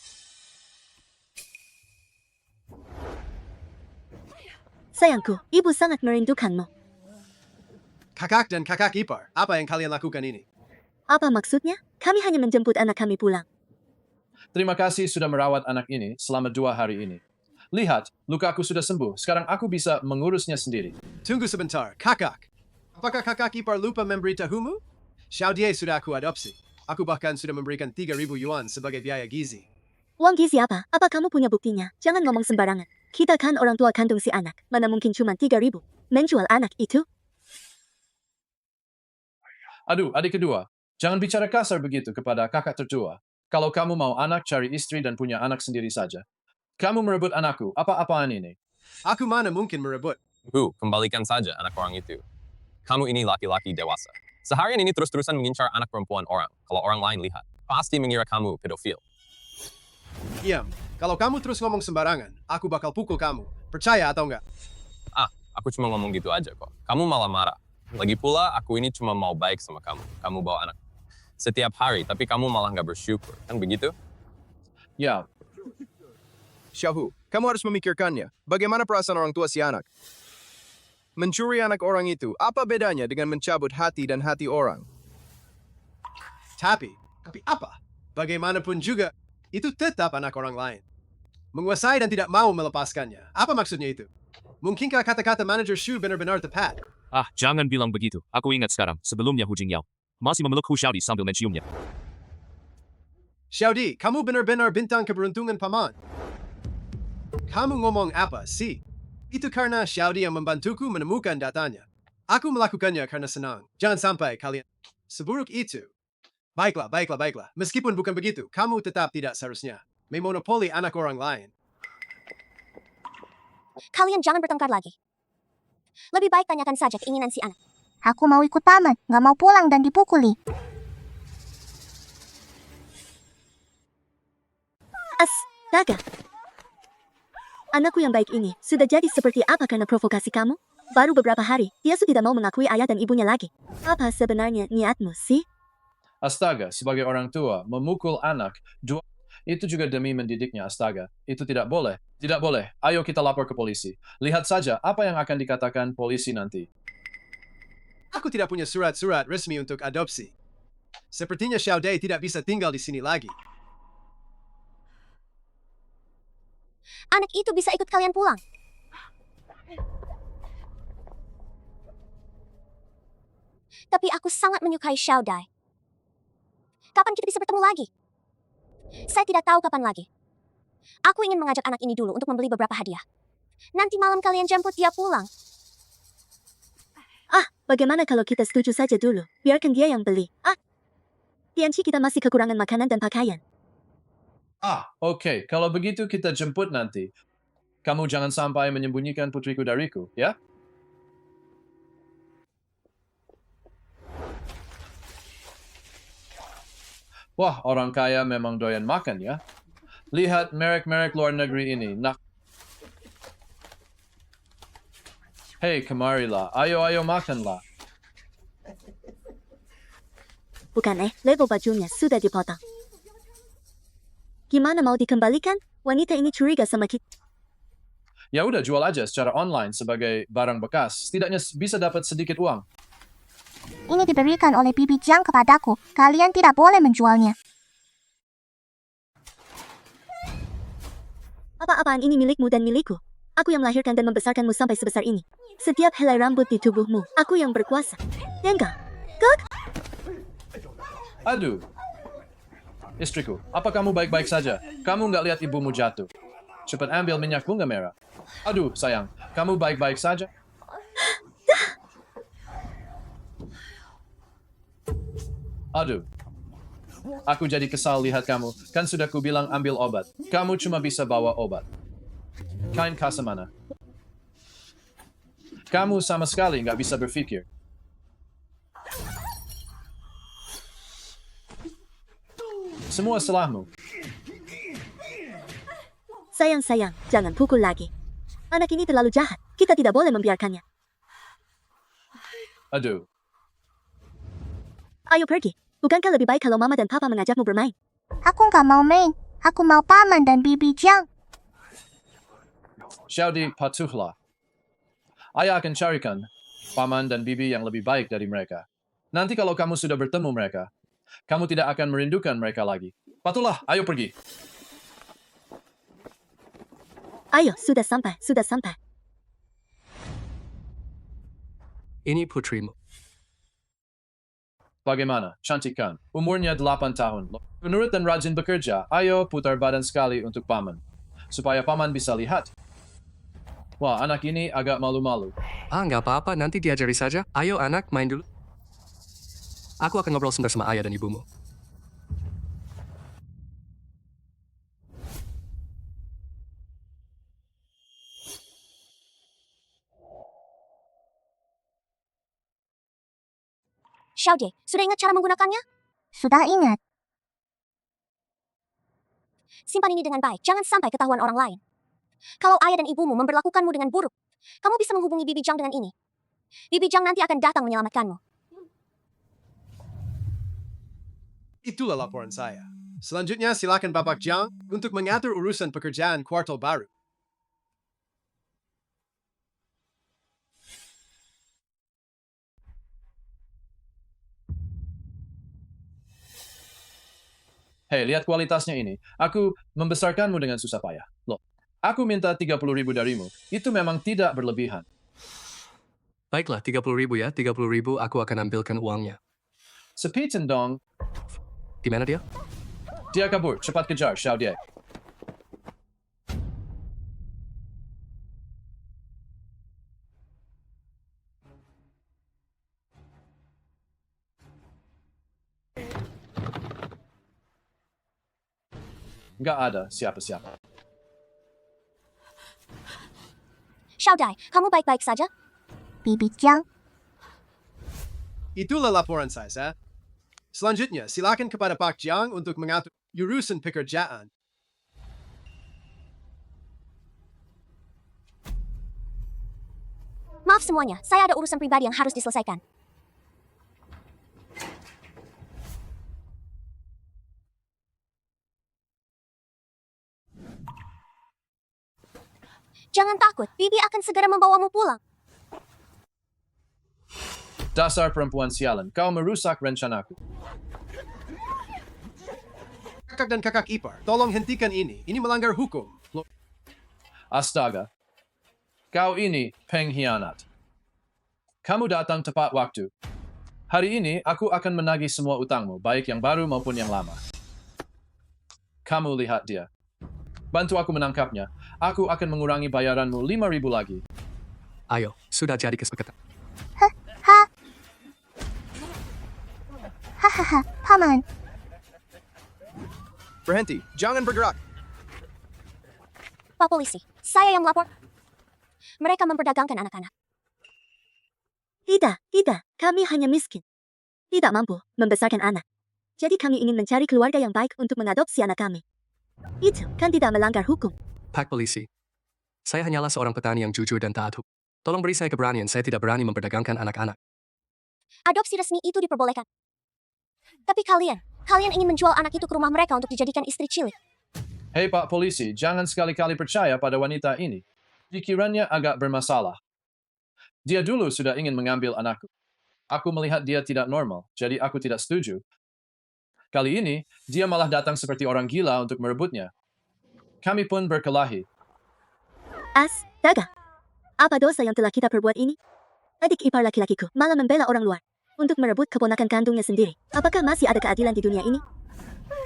Sayangku, ibu sangat merindukanmu. Kakak dan kakak ipar, apa yang kalian lakukan ini? Apa maksudnya? Kami hanya menjemput anak kami pulang. Terima kasih sudah merawat anak ini selama 2 hari ini. Lihat, lukaku sudah sembuh. Sekarang aku bisa mengurusnya sendiri. Tunggu sebentar, kakak. Apakah kakak ipar lupa memberitahumu? Xiao Die sudah aku adopsi. Aku bahkan sudah memberikan 3.000 yuan sebagai biaya gizi. Uang gizi apa? Apa kamu punya buktinya? Jangan ngomong sembarangan. Kita kan orang tua kandung si anak. Mana mungkin cuma 3.000. Menjual anak itu? Aduh, adik kedua. Jangan bicara kasar begitu kepada kakak tertua. Kalau kamu mau anak, cari istri dan punya anak sendiri saja. Kamu merebut anakku. Apa-apaan ini? Aku mana mungkin merebut? Bu, kembalikan saja anak orang itu. Kamu ini laki-laki dewasa. Seharian ini terus-terusan mengincar anak perempuan orang. Kalau orang lain lihat, pasti mengira kamu pedofil. Diam. Kalau kamu terus ngomong sembarangan, aku bakal pukul kamu. Percaya atau enggak? Aku cuma ngomong gitu aja kok. Kamu malah marah. Lagi pula, aku ini cuma mau baik sama kamu. Kamu bawa anak setiap hari, tapi kamu malah nggak bersyukur. Kan begitu? Ya, Xiaohu, kamu harus memikirkannya. Bagaimana perasaan orang tua si anak? Mencuri anak orang itu, apa bedanya dengan mencabut hati dan hati orang? Tapi apa? Bagaimanapun juga, itu tetap anak orang lain. Menguasai dan tidak mau melepaskannya. Apa maksudnya itu? Mungkinkah kata-kata manajer Shu benar-benar tepat? Jangan bilang begitu. Aku ingat sekarang, sebelumnya Hu Jingyao masih memeluk Hu Xiaodi sambil menciumnya. Xiaodi, kamu benar-benar bintang keberuntungan paman. Kamu ngomong apa sih? Itu karena Xiaodi yang membantuku menemukan datanya. Aku melakukannya karena senang. Jangan sampai kalian seburuk itu. Baiklah. Meskipun bukan begitu, kamu tetap tidak seharusnya memonopoli anak orang lain. Kalian jangan bertengkar lagi. Lebih baik tanyakan saja keinginan si anak. Aku mau ikut paman, nggak mau pulang dan dipukuli. Astaga. Anakku yang baik ini sudah jadi seperti apa karena provokasi kamu? Baru beberapa hari, dia sudah tidak mau mengakui ayah dan ibunya lagi. Apa sebenarnya niatmu sih? Astaga, sebagai orang tua, memukul anak, itu juga demi mendidiknya, astaga. Itu tidak boleh. Tidak boleh. Ayo kita lapor ke polisi. Lihat saja apa yang akan dikatakan polisi nanti. Aku tidak punya surat-surat resmi untuk adopsi. Sepertinya Xiaodai tidak bisa tinggal di sini lagi. Anak itu bisa ikut kalian pulang. Tapi aku sangat menyukai Xiaodai. Kapan kita bisa bertemu lagi? Saya tidak tahu kapan lagi. Aku ingin mengajak anak ini dulu untuk membeli beberapa hadiah. Nanti malam kalian jemput dia pulang. Bagaimana kalau kita setuju saja dulu? Biarkan dia yang beli. Tianci kita masih kekurangan makanan dan pakaian. Oke. Kalau begitu kita jemput nanti. Kamu jangan sampai menyembunyikan putriku dariku, ya? Wah, orang kaya memang doyan makan, ya? Lihat merek-merek luar negeri ini. Hei, kemarilah. Ayo makanlah. Bukan level bajunya sudah dipotong. Gimana mau dikembalikan? Wanita ini curiga sama kita. Ya udah, jual aja secara online sebagai barang bekas. Setidaknya bisa dapat sedikit uang. Ini diberikan oleh Bibi Jiang kepadaku. Kalian tidak boleh menjualnya. Apa-apaan ini milikmu dan milikku. Aku yang melahirkan dan membesarkanmu sampai sebesar ini. Setiap helai rambut di tubuhmu, aku yang berkuasa. Enggak. Aduh. Istriku, apa kamu baik-baik saja? Kamu nggak lihat ibumu jatuh. Cepat ambil minyak bunga merah. Aduh, sayang. Kamu baik-baik saja? Aduh. Aku jadi kesal lihat kamu. Kan sudah kubilang ambil obat. Kamu cuma bisa bawa obat. Kain kasa mana? Kamu sama sekali nggak bisa berpikir. Semua salahmu. Sayang, jangan pukul lagi. Anak ini terlalu jahat. Kita tidak boleh membiarkannya. Aduh. Ayo pergi. Bukankah lebih baik kalau mama dan papa mengajakmu bermain? Aku nggak mau main. Aku mau paman dan Bibi Jiang. Xiaodi, patuhlah. Ayah akan carikan paman dan bibi yang lebih baik dari mereka. Nanti kalau kamu sudah bertemu mereka, kamu tidak akan merindukan mereka lagi. Patuhlah, ayo pergi. Ayo, sudah sampai. Ini putrimu. Bagaimana? Cantik kan? Umurnya 8 tahun. Penurut dan rajin bekerja, ayo putar badan sekali untuk paman. Supaya paman bisa lihat. Wah, anak ini agak malu-malu. Nggak apa-apa, nanti diajari saja. Ayo anak, main dulu. Aku akan ngobrol sebentar sama ayah dan ibumu. Xiaojie, sudah ingat cara menggunakannya? Sudah ingat. Simpan ini dengan baik, jangan sampai ketahuan orang lain. Kalau ayah dan ibumu memperlakukanmu dengan buruk, kamu bisa menghubungi Bibi Jiang dengan ini. Bibi Jiang nanti akan datang menyelamatkanmu. Itulah laporan saya. Selanjutnya silakan Bapak Jiang untuk mengatur urusan pekerjaan kuartal baru. Hei, lihat kualitasnya ini. Aku membesarkanmu dengan susah payah. Loh, aku minta 30.000 darimu. Itu memang tidak berlebihan. Baiklah, 30.000 ya. 30.000 aku akan ambilkan uangnya. Sepitan dong. Di mana dia? Dia kabur, cepat kejar, Xiao Dia. Nggak ada siapa-siapa. Xiao Dai, kamu baik-baik saja? Bibi Jiang, Itulah laporan saya. Selanjutnya, silakan kepada Pak Jiang untuk mengatur urusan pekerjaan. maaf semuanya, saya ada urusan pribadi yang harus diselesaikan. Jangan takut, Bibi akan segera membawamu pulang. Dasar perempuan sialan, kau merusak rencanaku. Kakak dan kakak ipar, tolong hentikan ini. Ini melanggar hukum. Astaga, kau ini pengkhianat. Kamu datang tepat waktu. Hari ini aku akan menagih semua utangmu, baik yang baru maupun yang lama. Kamu lihat dia. Bantu aku menangkapnya. Aku akan mengurangi bayaranmu 5.000 lagi. Ayo, sudah jadi kesepakatan. Hahaha, paman. Berhenti, jangan bergerak. Pak polisi, saya yang melapor. Mereka memperdagangkan anak-anak. Tidak, kami hanya miskin. Tidak mampu membesarkan anak. Jadi kami ingin mencari keluarga yang baik untuk mengadopsi anak kami. Itu kan tidak melanggar hukum. Pak Polisi, saya hanyalah seorang petani yang jujur dan taat hukum. Tolong beri saya keberanian, saya tidak berani memperdagangkan anak-anak. Adopsi resmi itu diperbolehkan. Tapi kalian ingin menjual anak itu ke rumah mereka untuk dijadikan istri cilik. Hei Pak Polisi, jangan sekali-kali percaya pada wanita ini. Pikirannya agak bermasalah. Dia dulu sudah ingin mengambil anakku. Aku melihat dia tidak normal, jadi aku tidak setuju. Kali ini, dia malah datang seperti orang gila untuk merebutnya. Kami pun berkelahi. Astaga, apa dosa yang telah kita perbuat ini? Adik ipar laki-lakiku malah membela orang luar untuk merebut keponakan kandungnya sendiri. Apakah masih ada keadilan di dunia ini?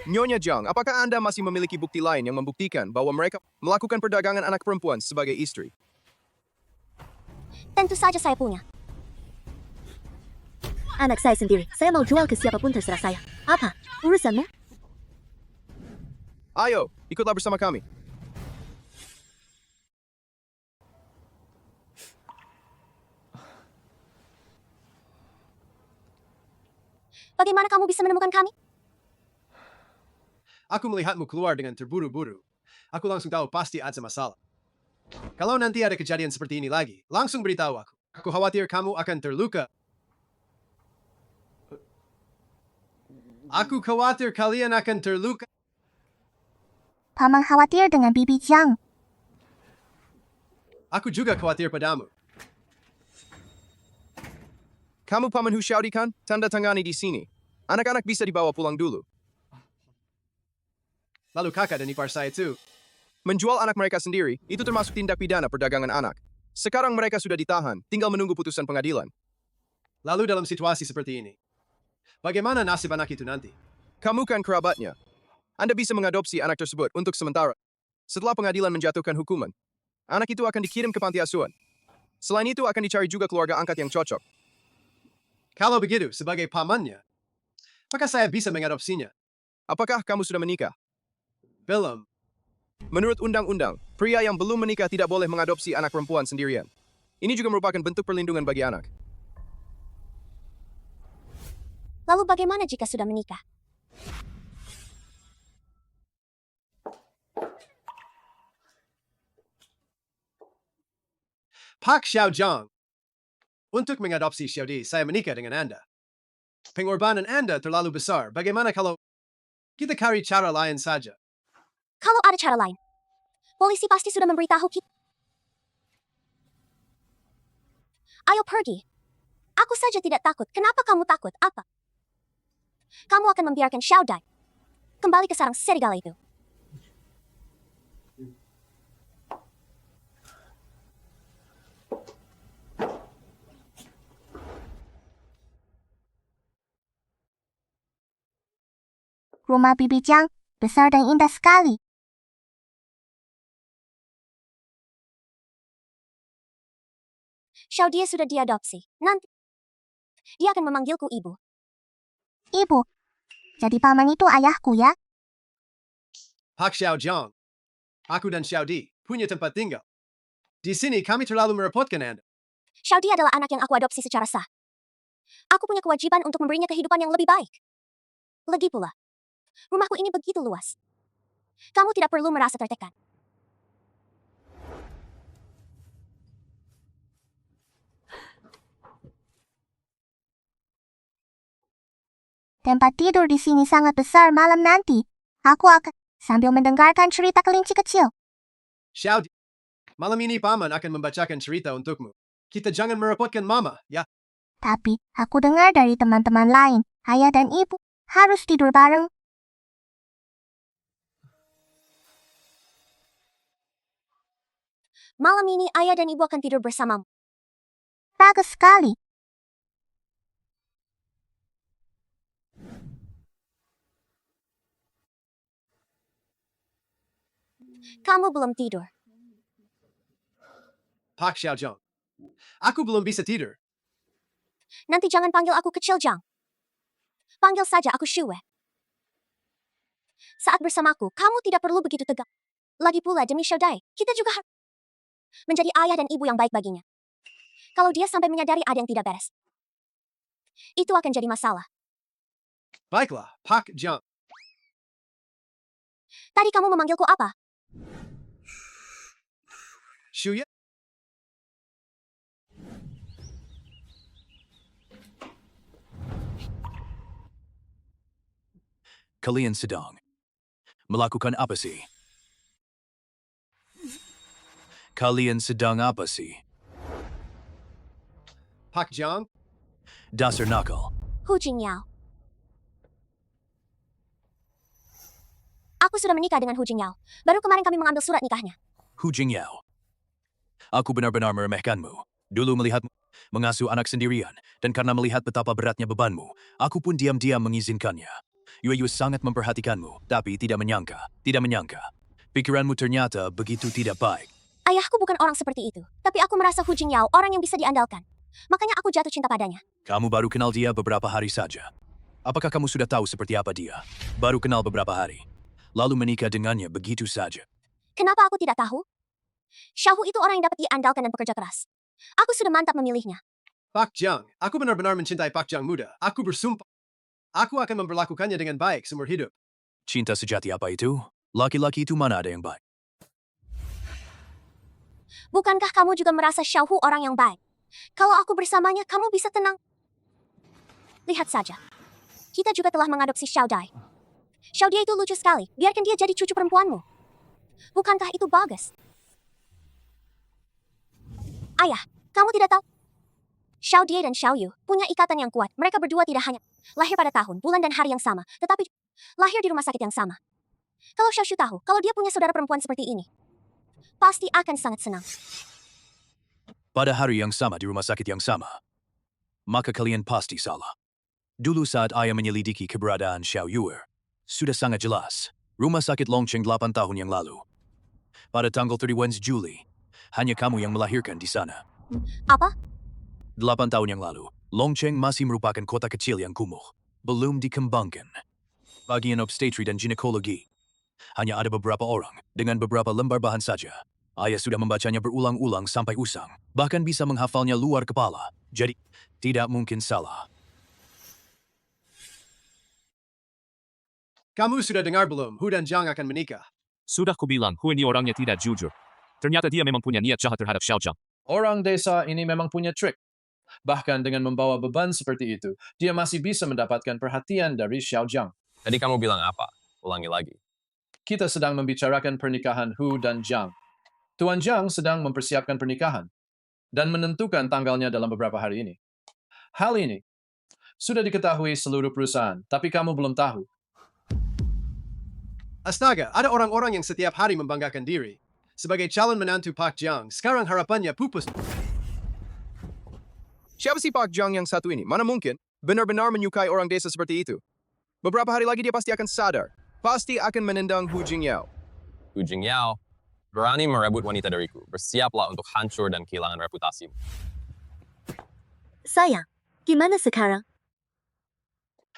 Nyonya Jiang, apakah Anda masih memiliki bukti lain yang membuktikan bahwa mereka melakukan perdagangan anak perempuan sebagai istri? Tentu saja saya punya. Anak saya sendiri, saya mau jual ke siapapun terserah saya. Apa? Urusanmu? Ayo, ikutlah bersama kami. Bagaimana kamu bisa menemukan kami? Aku melihatmu keluar dengan terburu-buru. Aku langsung tahu pasti ada masalah. Kalau nanti ada kejadian seperti ini lagi, langsung beritahu aku. Aku khawatir kamu akan terluka. Aku khawatir kalian akan terluka. Paman khawatir dengan Bibi Jiang. Aku juga khawatir padamu. Kamu Paman Hu Xiaodi kan? Tanda tangani di sini. Anak-anak bisa dibawa pulang dulu. Lalu kakak dan ipar saya itu. Menjual anak mereka sendiri, itu termasuk tindak pidana perdagangan anak. Sekarang mereka sudah ditahan, tinggal menunggu putusan pengadilan. Lalu dalam situasi seperti ini, bagaimana nasib anak itu nanti? Kamu kan kerabatnya. Anda bisa mengadopsi anak tersebut untuk sementara. Setelah pengadilan menjatuhkan hukuman, anak itu akan dikirim ke panti asuhan. Selain itu akan dicari juga keluarga angkat yang cocok. Kalau begitu, sebagai pamannya, apakah saya bisa mengadopsinya? Apakah kamu sudah menikah? Belum. Menurut undang-undang, pria yang belum menikah tidak boleh mengadopsi anak perempuan sendirian. Ini juga merupakan bentuk perlindungan bagi anak. Lalu bagaimana jika sudah menikah? Pak Xiaojiang, untuk mengadopsi Xiaodi, saya menikah dengan Anda. Pengorbanan Anda terlalu besar. Bagaimana kalau kita cari cara lain saja? Kalau ada cara lain, polisi pasti sudah memberitahu kita. Ayo pergi. Aku saja tidak takut. Kenapa kamu takut? Apa? Kamu akan membiarkan Xiao Dai kembali ke sarang serigala itu. Rumah Bibi Jiang besar dan indah sekali. Xiao dia sudah diadopsi. Nanti dia akan memanggilku ibu. Ibu, jadi paman itu ayahku ya? Pak Xiaojiang. Aku dan Xiao Di punya tempat tinggal. Di sini kami terlalu merepotkan Anda. Xiao dia adalah anak yang aku adopsi secara sah. Aku punya kewajiban untuk memberinya kehidupan yang lebih baik. Lagi pula, rumahku ini begitu luas. Kamu tidak perlu merasa tertekan. Tempat tidur di sini sangat besar malam nanti. Aku akan sambil mendengarkan cerita kelinci kecil. Xiao Di. Malam ini paman akan membacakan cerita untukmu. Kita jangan merepotkan mama, ya. Tapi, aku dengar dari teman-teman lain, ayah dan ibu harus tidur bareng. Malam ini ayah dan ibu akan tidur bersamamu. Bagus sekali. Kamu belum tidur. Pak Xiaojiang. Aku belum bisa tidur. Nanti jangan panggil aku kecil Jiang. Panggil saja aku Shuwei. Saat bersamaku, kamu tidak perlu begitu tegang. Lagi pula demi Xiaodai, kita juga harus menjadi ayah dan ibu yang baik baginya. Kalau dia sampai menyadari ada yang tidak beres, itu akan jadi masalah. Baiklah, Pak Jiang. Tadi kamu memanggilku apa? Shuya. Kalian sedang melakukan apa sih? Kalian sedang apa sih? Pak Jiang. Dasar nakal. Hu Jingyao. Aku sudah menikah dengan Hu Jingyao. Baru kemarin kami mengambil surat nikahnya. Hu Jingyao. Aku benar-benar meremehkanmu. Dulu melihatmu mengasuh anak sendirian, dan karena melihat betapa beratnya bebanmu, aku pun diam-diam mengizinkannya. Yue sangat memperhatikanmu, tapi tidak menyangka. Pikiranmu ternyata begitu tidak baik. Ayahku bukan orang seperti itu. Tapi aku merasa Hu Jingyao orang yang bisa diandalkan. Makanya aku jatuh cinta padanya. Kamu baru kenal dia beberapa hari saja. Apakah kamu sudah tahu seperti apa dia? Baru kenal beberapa hari. Lalu menikah dengannya begitu saja. Kenapa aku tidak tahu? Xiaohu itu orang yang dapat diandalkan dan pekerja keras. Aku sudah mantap memilihnya. Pak Jiang. Aku benar-benar mencintai Pak Jiang muda. Aku bersumpah. Aku akan memperlakukannya dengan baik seumur hidup. Cinta sejati apa itu? Laki-laki itu mana ada yang baik? Bukankah kamu juga merasa Xiaohu orang yang baik? Kalau aku bersamanya, kamu bisa tenang. Lihat saja. Kita juga telah mengadopsi Xiaodai. Xiaodai itu lucu sekali. Biarkan dia jadi cucu perempuanmu. Bukankah itu bagus? Ayah, kamu tidak tahu? Xiaodai dan Xiaoyu punya ikatan yang kuat. Mereka berdua tidak hanya lahir pada tahun, bulan dan hari yang sama, tetapi lahir di rumah sakit yang sama. Kalau Xiaoshu tahu, kalau dia punya saudara perempuan seperti ini, pasti akan sangat senang. Pada hari yang sama di rumah sakit yang sama, maka kalian pasti salah. Dulu saat ayah menyelidiki keberadaan Xiao Yue, sudah sangat jelas. Rumah sakit Longcheng 8 tahun yang lalu. Pada tanggal 31 Juli, hanya kamu yang melahirkan di sana. Apa? 8 tahun yang lalu, Longcheng masih merupakan kota kecil yang kumuh. Belum dikembangkan. Bagian obstetri dan ginekologi, hanya ada beberapa orang dengan beberapa lembar bahan saja. Ayah sudah membacanya berulang-ulang sampai usang. Bahkan bisa menghafalnya luar kepala. Jadi, tidak mungkin salah. Kamu sudah dengar belum? Hu dan Jiang akan menikah. Sudah kubilang, Hu ini orangnya tidak jujur. Ternyata dia memang punya niat jahat terhadap Xiao Jiang. Orang desa ini memang punya trik. Bahkan dengan membawa beban seperti itu, dia masih bisa mendapatkan perhatian dari Xiao Jiang. Tadi kamu bilang apa? Ulangi lagi. Kita sedang membicarakan pernikahan Hu dan Jiang. Tuan Jiang sedang mempersiapkan pernikahan dan menentukan tanggalnya dalam beberapa hari ini. Hal ini sudah diketahui seluruh perusahaan, tapi kamu belum tahu. Astaga, ada orang-orang yang setiap hari membanggakan diri. Sebagai calon menantu Pak Jiang, sekarang harapannya pupus. Siapa sih Pak Jiang yang satu ini? Mana mungkin? Benar-benar menyukai orang desa seperti itu. Beberapa hari lagi dia pasti akan sadar. pasti akan menendang Hu Jingyao. Hu Jingyao, berani merebut wanita dariku. Bersiaplah untuk hancur dan kehilangan reputasimu. Sayang, gimana sekarang?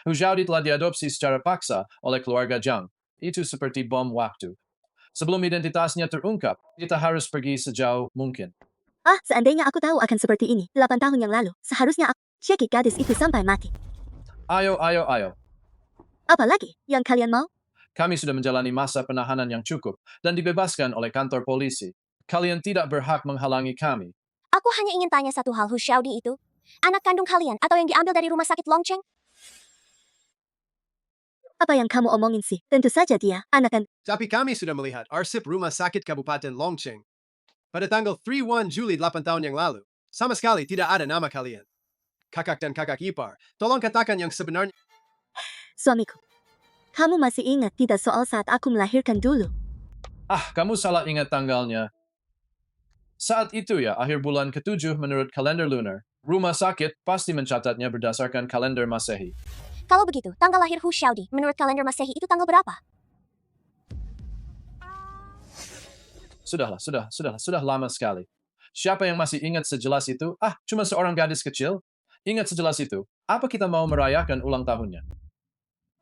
Hu Xiaodi telah diadopsi secara paksa oleh keluarga Zhang. Itu seperti bom waktu. Sebelum identitasnya terungkap, kita harus pergi sejauh mungkin. Ah, seandainya aku tahu akan seperti ini 8 tahun yang lalu, seharusnya aku cekik gadis itu sampai mati. Ayo. Apa lagi yang kalian mau? Kami sudah menjalani masa penahanan yang cukup dan dibebaskan oleh kantor polisi. Kalian tidak berhak menghalangi kami. Aku hanya ingin tanya satu hal, Hu Xiaodi itu anak kandung kalian atau yang diambil dari rumah sakit Longcheng? Apa yang kamu omongin sih? Tentu saja dia, anak kan. Tapi kami sudah melihat arsip Rumah Sakit Kabupaten Longcheng pada tanggal 31 Juli 8 tahun yang lalu. Sama sekali tidak ada nama kalian. Kakak dan kakak ipar, tolong katakan yang sebenarnya. Suamiku, kamu masih ingat tidak soal saat aku melahirkan dulu? Ah, kamu salah ingat tanggalnya. Saat itu ya, akhir bulan ke-7 menurut kalender lunar. Rumah sakit pasti mencatatnya berdasarkan kalender Masehi. Kalau begitu, tanggal lahir Hu Xiaodi menurut kalender Masehi itu tanggal berapa? Sudah lama sekali. Siapa yang masih ingat sejelas itu? Ah, cuma seorang gadis kecil. Ingat sejelas itu. Apa kita mau merayakan ulang tahunnya?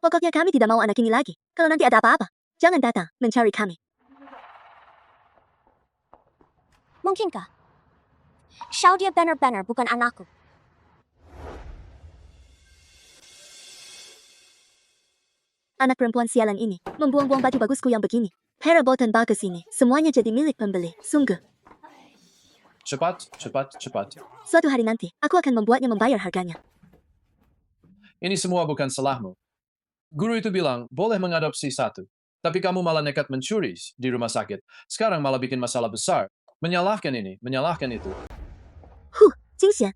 Pokoknya kami tidak mau anak ini lagi. Kalau nanti ada apa-apa, jangan datang mencari kami. Mungkinkah? Xiaodi benar-benar bukan anakku. Anak perempuan sialan ini membuang-buang baju bagusku yang begini. Perabotan bagus ini, semuanya jadi milik pembeli. Sungguh. Cepat. Suatu hari nanti, aku akan membuatnya membayar harganya. Ini semua bukan salahmu. Guru itu bilang, boleh mengadopsi satu. Tapi kamu malah nekat mencuri di rumah sakit. Sekarang malah bikin masalah besar. Menyalahkan ini, menyalahkan itu. Jingxian.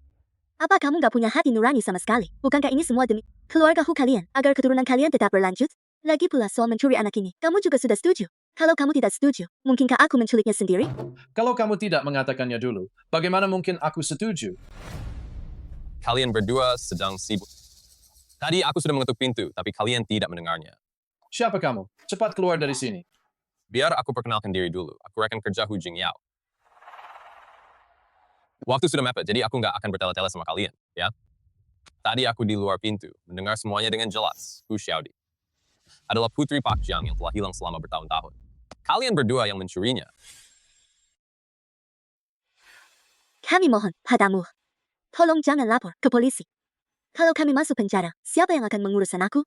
Apa kamu gak punya hati nurani sama sekali? Bukankah ini semua demi keluarga Hu kalian, agar keturunan kalian tetap berlanjut? Lagi pula soal mencuri anak ini, kamu juga sudah setuju. Kalau kamu tidak setuju, mungkinkah aku menculiknya sendiri? Kalau kamu tidak mengatakannya dulu, bagaimana mungkin aku setuju? Kalian berdua sedang sibuk. Tadi aku sudah mengetuk pintu, tapi kalian tidak mendengarnya. Siapa kamu? Cepat keluar dari sini. Biar aku perkenalkan diri dulu. Aku rekan kerja Hu Jingyao. Waktu sudah mepet, jadi aku nggak akan bertele-tele sama kalian, ya. Tadi aku di luar pintu, mendengar semuanya dengan jelas. Hu Xiaodi adalah putri Pak Jiang yang telah hilang selama bertahun-tahun. Kalian berdua yang mencurinya. Kami mohon padamu. Tolong jangan lapor ke polisi. Kalau kami masuk penjara, siapa yang akan mengurus anakku?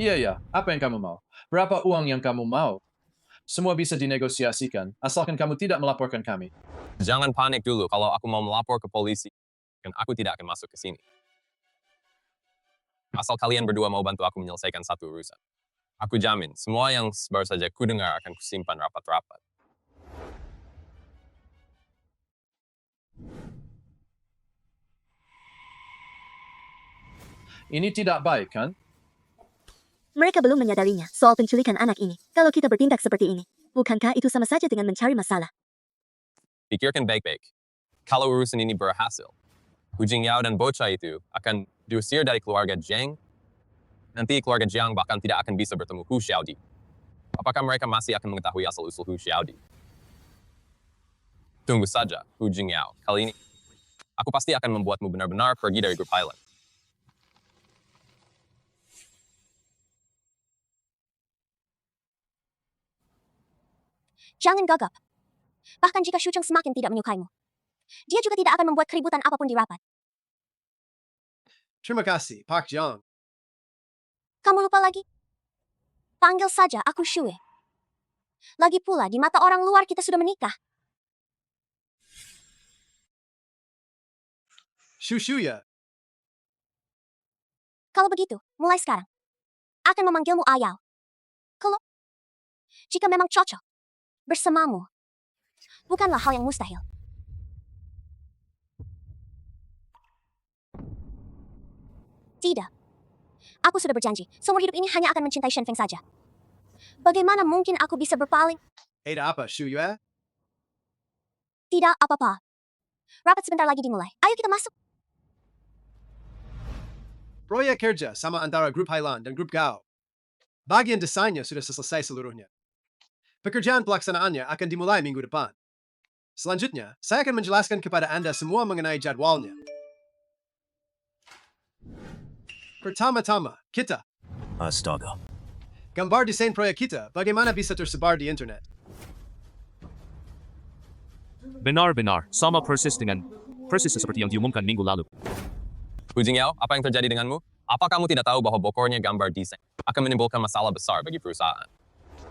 Iya, apa yang kamu mau? Berapa uang yang kamu mau? Semua bisa dinegosiasikan, asalkan kamu tidak melaporkan kami. Jangan panik dulu kalau aku mau melapor ke polisi, dan aku tidak akan masuk ke sini. Asal kalian berdua mau bantu aku menyelesaikan satu urusan. Aku jamin, semua yang baru saja kudengar akan kusimpan rapat-rapat. Ini tidak baik, kan? Mereka belum menyadarinya soal penculikan anak ini. Kalau kita bertindak seperti ini, bukankah itu sama saja dengan mencari masalah? Pikirkan baik-baik. Kalau urusan ini berhasil, Hu Jingyao dan bocah itu akan diusir dari keluarga Zhang. Nanti keluarga Jiang bahkan tidak akan bisa bertemu Hu Xiaodi. Apakah mereka masih akan mengetahui asal-usul Hu Xiaodi? Tunggu saja, Hu Jingyao. Kali ini, aku pasti akan membuatmu benar-benar pergi dari grup Highland. Jangan gagap. Bahkan jika Shu Cheng semakin tidak menyukaimu, dia juga tidak akan membuat keributan apapun di rapat. Terima kasih, Pak Jiang. Kamu lupa lagi? Panggil saja aku Shui. Lagi pula, di mata orang luar kita sudah menikah. Shu ya. Kalau begitu, mulai sekarang, akan memanggilmu Ayao. Kalau jika memang cocok bersamamu, bukanlah hal yang mustahil. Tidak. Aku sudah berjanji, seumur hidup ini hanya akan mencintai Shen Feng saja. Bagaimana mungkin aku bisa berpaling? Ada apa, Shu ya? Tidak apa-apa. Rapat sebentar lagi dimulai. Ayo kita masuk. Proyek kerja sama antara grup Highland dan grup Gao. Bagian desainnya sudah selesai seluruhnya. Pekerjaan pelaksanaannya akan dimulai minggu depan. Selanjutnya, saya akan menjelaskan kepada Anda semua mengenai jadwalnya. Pertama-tama, kita. Astaga. Gambar desain proyek kita bagaimana bisa tersebar di internet. Benar-benar, sama persis seperti yang diumumkan minggu lalu. Hu Jingyao, apa yang terjadi denganmu? Apa kamu tidak tahu bahwa bokornya gambar desain akan menimbulkan masalah besar bagi perusahaan?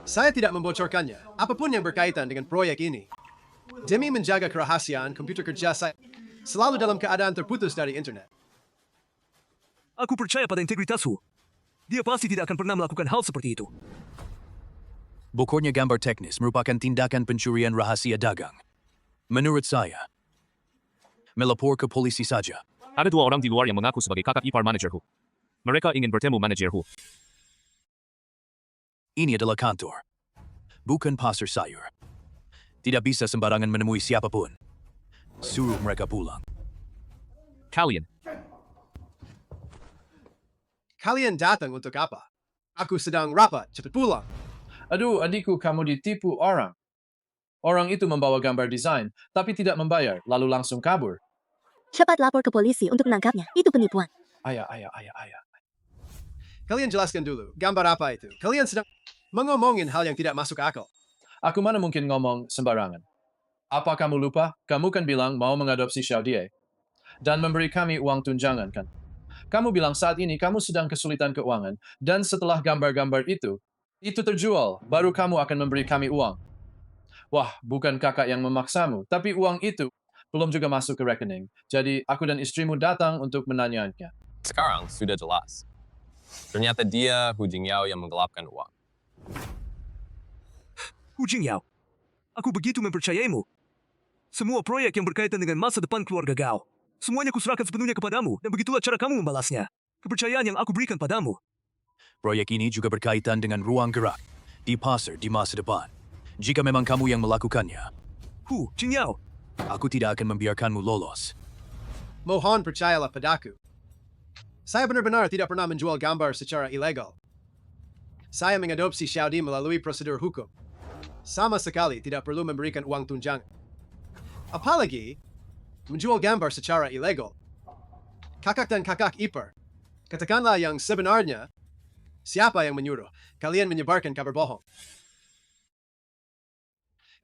Saya tidak membocorkannya, apapun yang berkaitan dengan proyek ini. Demi menjaga kerahasiaan komputer kerja saya selalu dalam keadaan terputus dari internet. Aku percaya pada integritasmu. Dia pasti tidak akan pernah melakukan hal seperti itu. Bokornya gambar teknis merupakan tindakan pencurian rahasia dagang. Menurut saya, melapor ke polisi saja. Ada 2 orang di luar yang mengaku sebagai kakak ipar manajer Hu. Mereka ingin bertemu manajer Hu. Ini adalah kantor, bukan pasar sayur. Tidak bisa sembarangan menemui siapapun. Suruh mereka pulang. Kalian datang untuk apa? Aku sedang rapat, cepat pulang. Aduh, adikku, kamu ditipu orang. Orang itu membawa gambar desain, tapi tidak membayar, lalu langsung kabur. Cepat lapor ke polisi untuk menangkapnya. Itu penipuan. Ayah. Kalian jelaskan dulu, gambar apa itu? Kalian sedang mengomongin hal yang tidak masuk akal. Aku mana mungkin ngomong sembarangan. Apa kamu lupa? Kamu kan bilang mau mengadopsi Xiao Die dan memberi kami uang tunjangan, kan? Kamu bilang saat ini kamu sedang kesulitan keuangan, dan setelah gambar-gambar itu terjual, baru kamu akan memberi kami uang. Wah, bukan kakak yang memaksamu, tapi uang itu belum juga masuk ke rekening. Jadi, aku dan istrimu datang untuk menanyanya. Sekarang sudah jelas. Ternyata dia Hu Jingyao yang menggelapkan uang. Hu Jingyao, aku begitu mempercayaimu. Semua proyek yang berkaitan dengan masa depan keluarga Gao, semuanya kuserahkan sepenuhnya kepadamu, dan begitulah cara kamu membalasnya. Kepercayaan yang aku berikan padamu. Proyek ini juga berkaitan dengan ruang gerak di pasar di masa depan. Jika memang kamu yang melakukannya, Hu Jingyao, aku tidak akan membiarkanmu lolos. Mohon percayalah padaku. Saya benar-benar tidak pernah menjual gambar secara ilegal. Saya mengadopsi Xiao Di melalui prosedur hukum. Sama sekali tidak perlu memberikan uang tunjangan. Apalagi, menjual gambar secara ilegal. Kakak dan kakak ipar, katakanlah yang sebenarnya, siapa yang menyuruh kalian menyebarkan kabar bohong?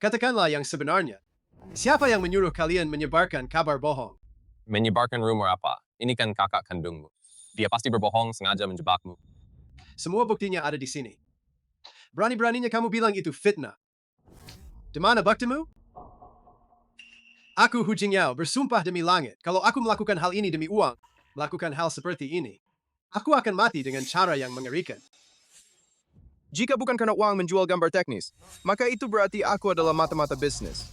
Katakanlah yang sebenarnya, siapa yang menyuruh kalian menyebarkan kabar bohong? Menyebarkan rumor apa? Ini kan kakak kandungmu. Dia pasti berbohong sengaja menjebakmu. Semua buktinya ada di sini. Berani-beraninya kamu bilang itu fitnah. Di mana buktimu? Aku Hu Jingyao bersumpah demi langit, kalau aku melakukan hal ini demi uang, melakukan hal seperti ini, aku akan mati dengan cara yang mengerikan. Jika bukan karena uang menjual gambar teknis, maka itu berarti aku adalah mata-mata bisnis.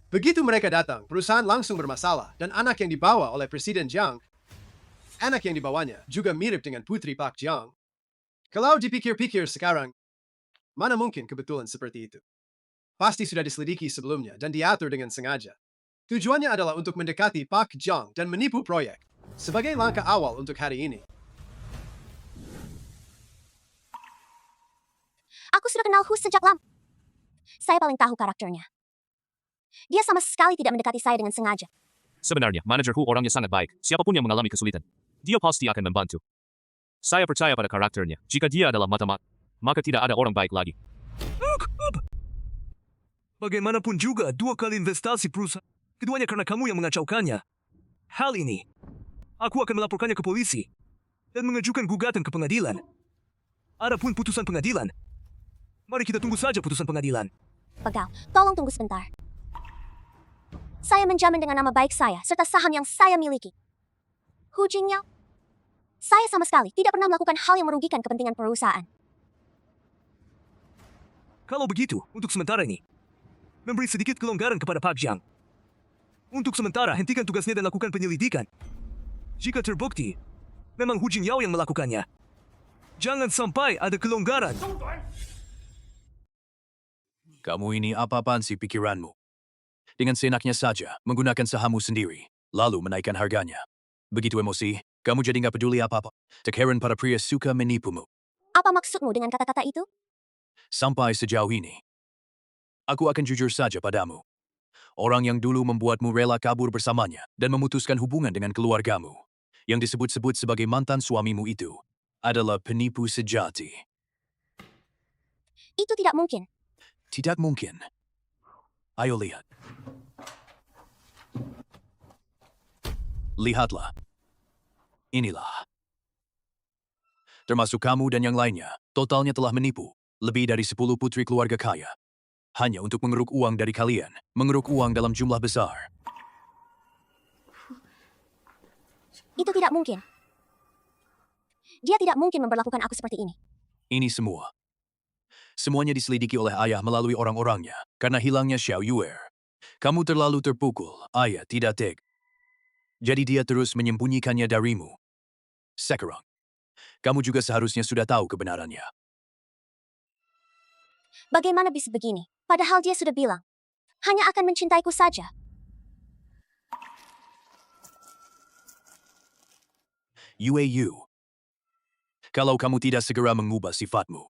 Begitu mereka datang, perusahaan langsung bermasalah, dan anak yang dibawa oleh Presiden Jiang, anak yang dibawanya juga mirip dengan Putri Pak Jiang. Kalau dipikir-pikir sekarang, mana mungkin kebetulan seperti itu? Pasti sudah diselidiki sebelumnya dan diatur dengan sengaja. Tujuannya adalah untuk mendekati Pak Jiang dan menipu proyek, sebagai langkah awal untuk hari ini. Aku sudah kenal Hu sejak lama. Saya paling tahu karakternya. Dia sama sekali tidak mendekati saya dengan sengaja. Sebenarnya, manajer Hu orangnya sangat baik. Siapapun yang mengalami kesulitan, dia pasti akan membantu. Saya percaya pada karakternya. Jika dia adalah mata-mata, maka tidak ada orang baik lagi. Bagaimanapun juga 2 kali investasi perusahaan, keduanya karena kamu yang mengacaukannya. Hal ini, aku akan melaporkannya ke polisi dan mengajukan gugatan ke pengadilan. Adapun putusan pengadilan, mari kita tunggu saja putusan pengadilan. Pegawai, tolong tunggu sebentar. Saya menjamin dengan nama baik saya serta saham yang saya miliki. Hu Jingyao, saya sama sekali tidak pernah melakukan hal yang merugikan kepentingan perusahaan. Kalau begitu, untuk sementara ini, memberi sedikit kelonggaran kepada Pak Jiang. Untuk sementara, hentikan tugasnya dan lakukan penyelidikan. Jika terbukti, memang Hu Jingyao yang melakukannya. Jangan sampai ada kelonggaran. Kamu ini apa-apaan sih pikiranmu? Dengan seenaknya saja, menggunakan sahammu sendiri, lalu menaikkan harganya. Begitu emosi, kamu jadi nggak peduli apa-apa. Tak heran para pria suka menipumu. Apa maksudmu dengan kata-kata itu? Sampai sejauh ini, aku akan jujur saja padamu. Orang yang dulu membuatmu rela kabur bersamanya dan memutuskan hubungan dengan keluargamu, yang disebut-sebut sebagai mantan suamimu itu, adalah penipu sejati. Itu tidak mungkin. Tidak mungkin. Ayo lihat. Lihatlah. Inilah. Termasuk kamu dan yang lainnya, totalnya telah menipu lebih dari 10 putri keluarga kaya. Hanya untuk mengeruk uang dari kalian, mengeruk uang dalam jumlah besar. Itu tidak mungkin. Dia tidak mungkin memperlakukan aku seperti ini. Ini semua. Semuanya diselidiki oleh ayah melalui orang-orangnya karena hilangnya Xiao Yuer. Kamu terlalu terpukul, ayah tidak tega. Jadi dia terus menyembunyikannya darimu. Sekarang, kamu juga seharusnya sudah tahu kebenarannya. Bagaimana bisa begini? Padahal dia sudah bilang, hanya akan mencintaiku saja. Yu. Kalau kamu tidak segera mengubah sifatmu,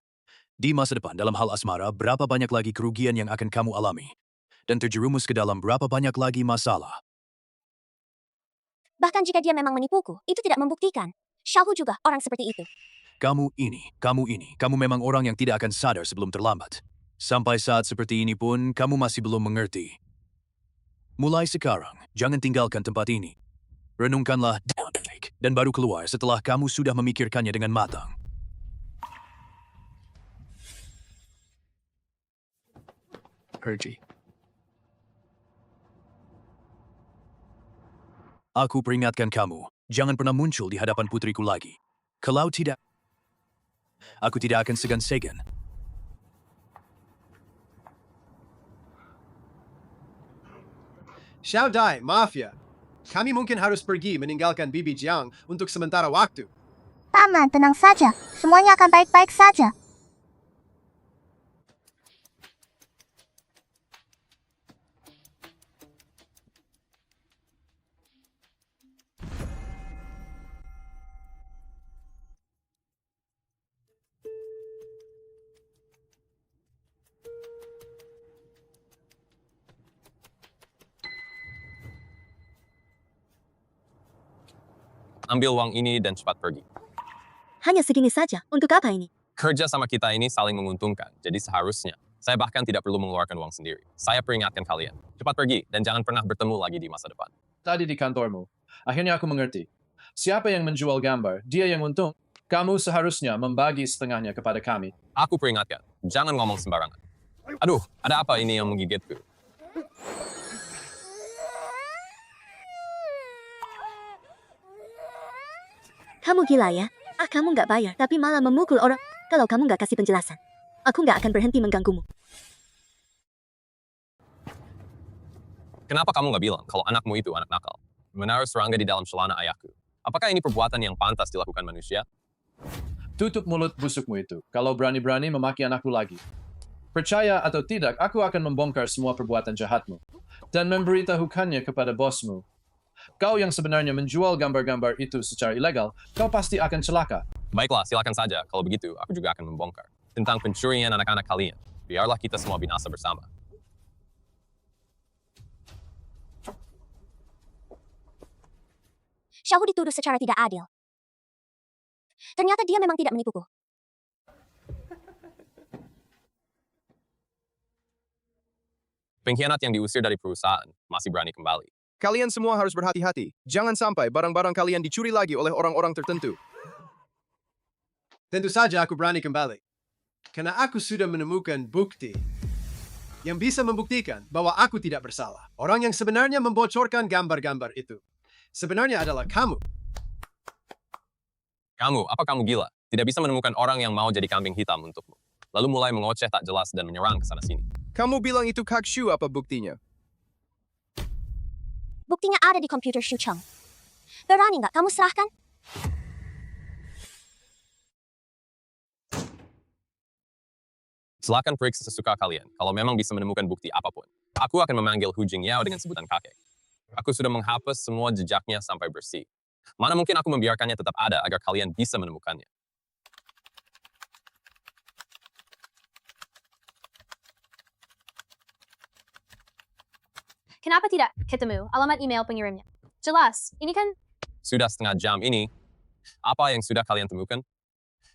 di masa depan dalam hal asmara berapa banyak lagi kerugian yang akan kamu alami, dan terjerumus ke dalam berapa banyak lagi masalah. Bahkan jika dia memang menipuku, itu tidak membuktikan. Xiaohu juga orang seperti itu. Kamu memang orang yang tidak akan sadar sebelum terlambat. Sampai saat seperti ini pun, kamu masih belum mengerti. Mulai sekarang, jangan tinggalkan tempat ini. Renungkanlah dan baru keluar setelah kamu sudah memikirkannya dengan matang. Pergi. Aku peringatkan kamu, jangan pernah muncul di hadapan putriku lagi. Kalau tidak, aku tidak akan segan-segan. Xiao Dai, maaf ya. Kami mungkin harus pergi meninggalkan Bibi Jiang untuk sementara waktu. Paman, tenang saja. Semuanya akan baik-baik saja. Ambil uang ini dan cepat pergi. Hanya segini saja. Untuk apa ini? Kerja sama kita ini saling menguntungkan, jadi seharusnya saya bahkan tidak perlu mengeluarkan uang sendiri. Saya peringatkan kalian, cepat pergi dan jangan pernah bertemu lagi di masa depan. Tadi di kantormu, akhirnya aku mengerti. Siapa yang menjual gambar, dia yang untung. Kamu seharusnya membagi setengahnya kepada kami. Aku peringatkan, jangan ngomong sembarangan. Aduh, ada apa ini yang menggigitku? Kamu gila ya? Kamu nggak bayar, tapi malah memukul orang. Kalau kamu nggak kasih penjelasan, aku nggak akan berhenti mengganggumu. Kenapa kamu nggak bilang kalau anakmu itu anak nakal? Menaruh serangga di dalam celana ayahku. Apakah ini perbuatan yang pantas dilakukan manusia? Tutup mulut busukmu itu, kalau berani-berani memaki anakku lagi. Percaya atau tidak, aku akan membongkar semua perbuatan jahatmu dan memberitahukannya kepada bosmu. Kau yang sebenarnya menjual gambar-gambar itu secara ilegal, kau pasti akan celaka. Baiklah, silakan saja. Kalau begitu, aku juga akan membongkar. Tentang pencurian anak-anak kalian. Biarlah kita semua binasa bersama. Xiaohu dituduh secara tidak adil. Ternyata dia memang tidak menipuku. Pengkhianat yang diusir dari perusahaan masih berani kembali. Kalian semua harus berhati-hati. Jangan sampai barang-barang kalian dicuri lagi oleh orang-orang tertentu. Tentu saja aku berani kembali. Karena aku sudah menemukan bukti yang bisa membuktikan bahwa aku tidak bersalah. Orang yang sebenarnya membocorkan gambar-gambar itu sebenarnya adalah kamu. Kamu, apa kamu gila? Tidak bisa menemukan orang yang mau jadi kambing hitam untukmu. Lalu mulai mengoceh tak jelas dan menyerang ke sana-sini. Kamu bilang itu Kakshu, apa buktinya? Buktinya ada di komputer Xu Cheng. Berani nggak kamu serahkan? Silakan periksa sesuka kalian, kalau memang bisa menemukan bukti apapun. Aku akan memanggil Hu Jingyao dengan sebutan kakek. Aku sudah menghapus semua jejaknya sampai bersih. Mana mungkin aku membiarkannya tetap ada agar kalian bisa menemukannya. Kenapa tidak ketemu alamat email pengirimnya? Jelas, ini kan Sudah setengah jam ini, apa yang sudah kalian temukan?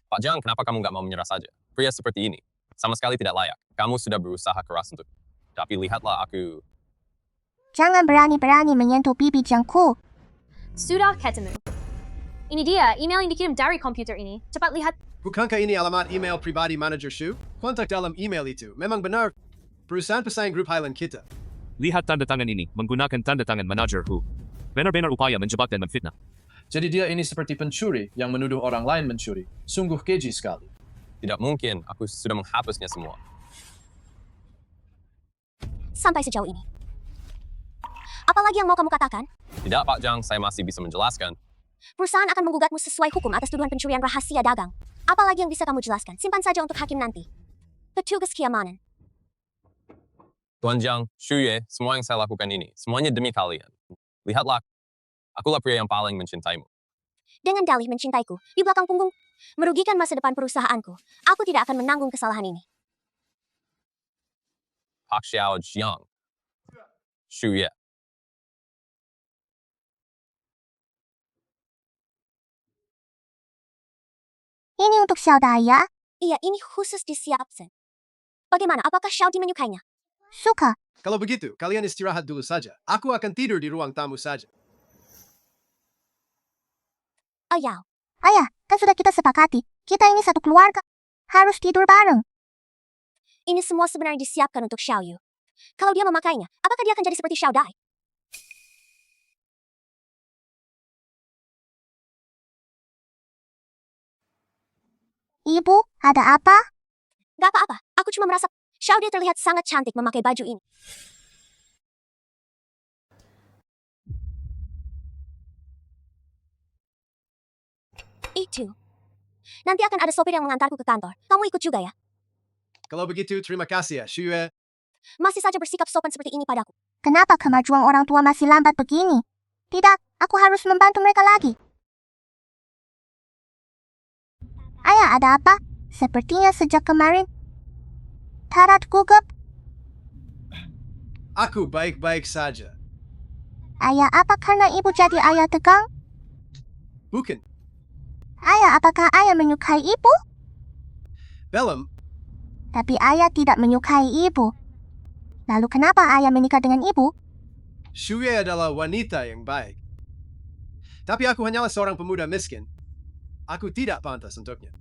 Pak Jiang, kenapa kamu nggak mau menyerah saja? Pria seperti ini, sama sekali tidak layak. Kamu sudah berusaha keras untuk... Tapi lihatlah aku... Jangan berani-berani menyentuh pipi Jiangku. sudah ketemu. Ini dia email yang dikirim dari komputer ini. Cepat lihat. Bukankah ini alamat email pribadi manajer Shu? Kontak dalam email itu. Memang benar. Perusahaan pesaing grup Highland kita. Lihat tanda tangan ini menggunakan tanda tangan manajer Hu. Benar-benar upaya menjebak dan memfitnah. Jadi dia ini seperti pencuri yang menuduh orang lain mencuri. Sungguh keji sekali. Tidak mungkin, aku sudah menghapusnya semua. Sampai sejauh ini. Apalagi yang mau kamu katakan? Tidak, Pak Jiang, saya masih bisa menjelaskan. Perusahaan akan menggugatmu sesuai hukum atas tuduhan pencurian rahasia dagang. Apalagi yang bisa kamu jelaskan? Simpan saja untuk hakim nanti. Petugas keamanan. Tuan Jiang, Shu Yue, semua yang saya lakukan ini, semuanya demi kalian. Lihatlah, akulah pria yang paling mencintaimu. Dengan dalih mencintaiku, di belakang punggung, merugikan masa depan perusahaanku. Aku tidak akan menanggung kesalahan ini. Pak Xiao Jiang. Shu Yue. Ini untuk Xiaoda ya? Iya, ini khusus disiapkan. Bagaimana? Apakah Xiaodi menyukainya? Suka. Kalau begitu, kalian istirahat dulu saja. Aku akan tidur di ruang tamu saja. Ayah, kan sudah kita sepakati. Kita ini satu keluarga. Harus tidur bareng. Ini semua sebenarnya disiapkan untuk Xiao Yu. Kalau dia memakainya, apakah dia akan jadi seperti Xiao Dai? Ibu, ada apa? Gak apa-apa, aku cuma merasa Xiao Dai terlihat sangat cantik memakai baju ini. Itu. Nanti akan ada sopir yang mengantarku ke kantor. Kamu ikut juga ya? Kalau begitu, terima kasih ya, Shu Yue. Masih saja bersikap sopan seperti ini padaku. Kenapa kemajuan orang tua masih lambat begini? Tidak, aku harus membantu mereka lagi. Ayah, ada apa? Sepertinya sejak kemarin Tarat gugup. Aku baik-baik saja. Ayah, apa karena ibu jadi ayah tegang? Bukan. Ayah, apakah ayah menyukai ibu? Belum. Tapi ayah tidak menyukai ibu. Lalu kenapa ayah menikah dengan ibu? Shu Yue adalah wanita yang baik. Tapi aku hanyalah seorang pemuda miskin. Aku tidak pantas untuknya.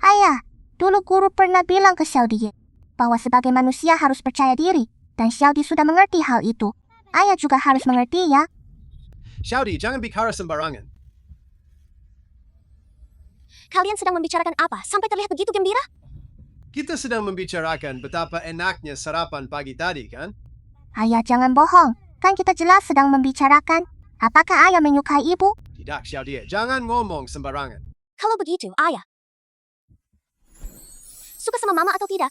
Ayah, dulu guru pernah bilang ke Xiaodi bahwa sebagai manusia harus percaya diri. Dan Xiaodi sudah mengerti hal itu. Ayah juga harus mengerti ya. Xiaodi, jangan bicara sembarangan. Kalian sedang membicarakan apa? Sampai terlihat begitu gembira? Kita sedang membicarakan betapa enaknya sarapan pagi tadi, kan? Ayah, jangan bohong. Kan kita jelas sedang membicarakan. Apakah ayah menyukai ibu? Tidak, Xiaodi, jangan ngomong sembarangan. Kalau begitu, ayah suka sama mama atau tidak?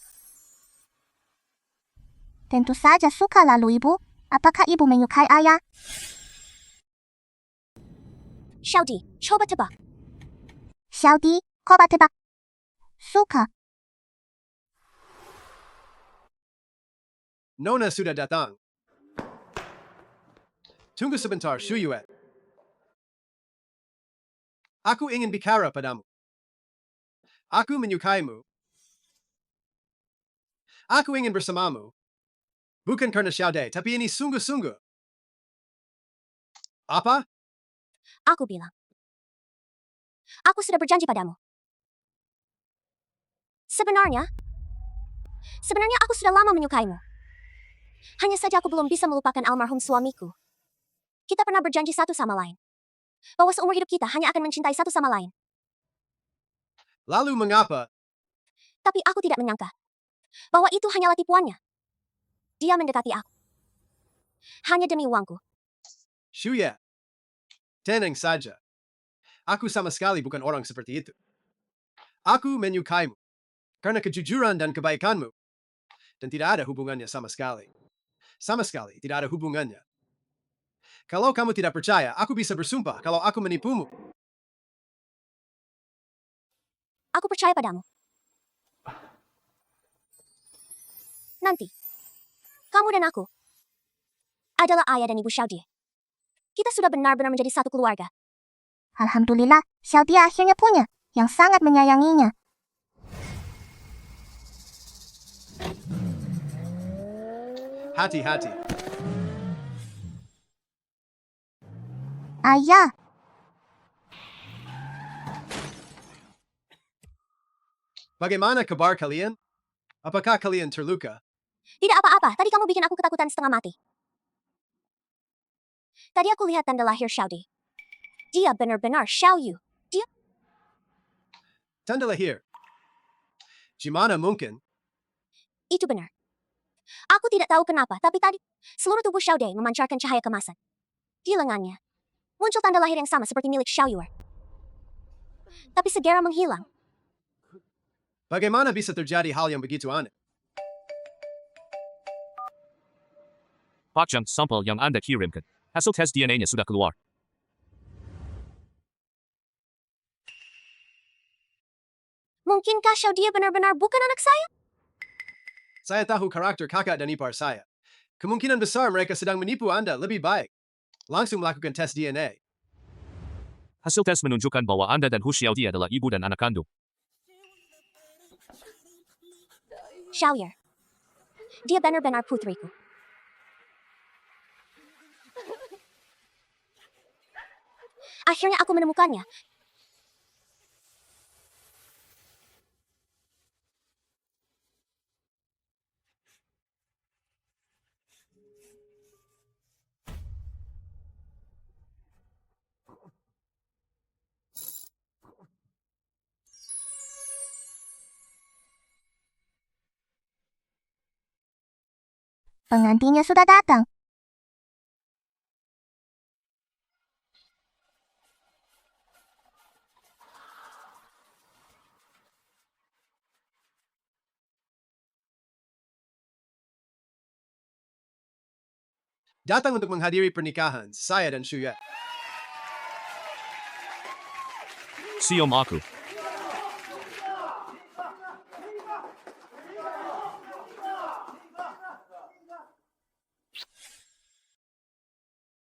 Tentu saja suka. Lalu ibu, apakah ibu menyukai ayah? Xiaodi, coba tebak. Xiaodi, coba tebak. Suka. Nona sudah datang. Tunggu sebentar, Shu Yue. Aku ingin bicara padamu. Aku menyukaimu. Aku ingin bersamamu. Bukan karena Xiao Dai, tapi ini sungguh-sungguh. Apa? Aku bilang. Aku sudah berjanji padamu. Sebenarnya aku sudah lama menyukaimu. Hanya saja aku belum bisa melupakan almarhum suamiku. Kita pernah berjanji satu sama lain. Bahwa seumur hidup kita hanya akan mencintai satu sama lain. Lalu mengapa? Tapi aku tidak menyangka bahwa itu hanyalah tipuannya. Dia mendekati aku. Hanya demi uangku. Shu Yue. Tenang saja. Aku sama sekali bukan orang seperti itu. Aku menyukaimu. Karena kejujuran dan kebaikanmu. Dan tidak ada hubungannya sama sekali. Sama sekali tidak ada hubungannya. Kalau kamu tidak percaya, aku bisa bersumpah kalau aku menipumu. Aku percaya padamu. Nanti, kamu dan aku adalah ayah dan ibu Xiaodie. Kita sudah benar-benar menjadi satu keluarga. Alhamdulillah, Xiaodie akhirnya punya yang sangat menyayanginya. Hati-hati. Ayah, Bagaimana kabar kalian? Apakah kalian terluka? tidak apa-apa. Tadi kamu bikin aku ketakutan setengah mati. Tadi aku lihat tanda lahir Xiaodie. Dia benar-benar Xiaoyu. Tanda lahir. Gimana mungkin? Itu benar. Aku tidak tahu kenapa, tapi tadi seluruh tubuh Xiaodie memancarkan cahaya kemasan. Di lengannya muncul tanda lahir yang sama seperti milik Xiaoyuer. Tapi segera menghilang. Bagaimana bisa terjadi hal yang begitu aneh? Pak Jiang, sampel yang Anda kirimkan. Hasil tes DNA-nya sudah keluar. Mungkinkah Xiaodie benar-benar bukan anak saya? Saya tahu karakter kakak dan ipar saya. Kemungkinan besar mereka sedang menipu Anda lebih baik. Langsung melakukan tes DNA. Hasil tes menunjukkan bahwa Anda dan Hu Xiaodie adalah ibu dan anak kandung. Xiaoyuer. Dia benar-benar putriku. Akhirnya aku menemukannya. Pengantinnya sudah datang. Datang untuk menghadiri pernikahan saya dan Shuya. Siom aku.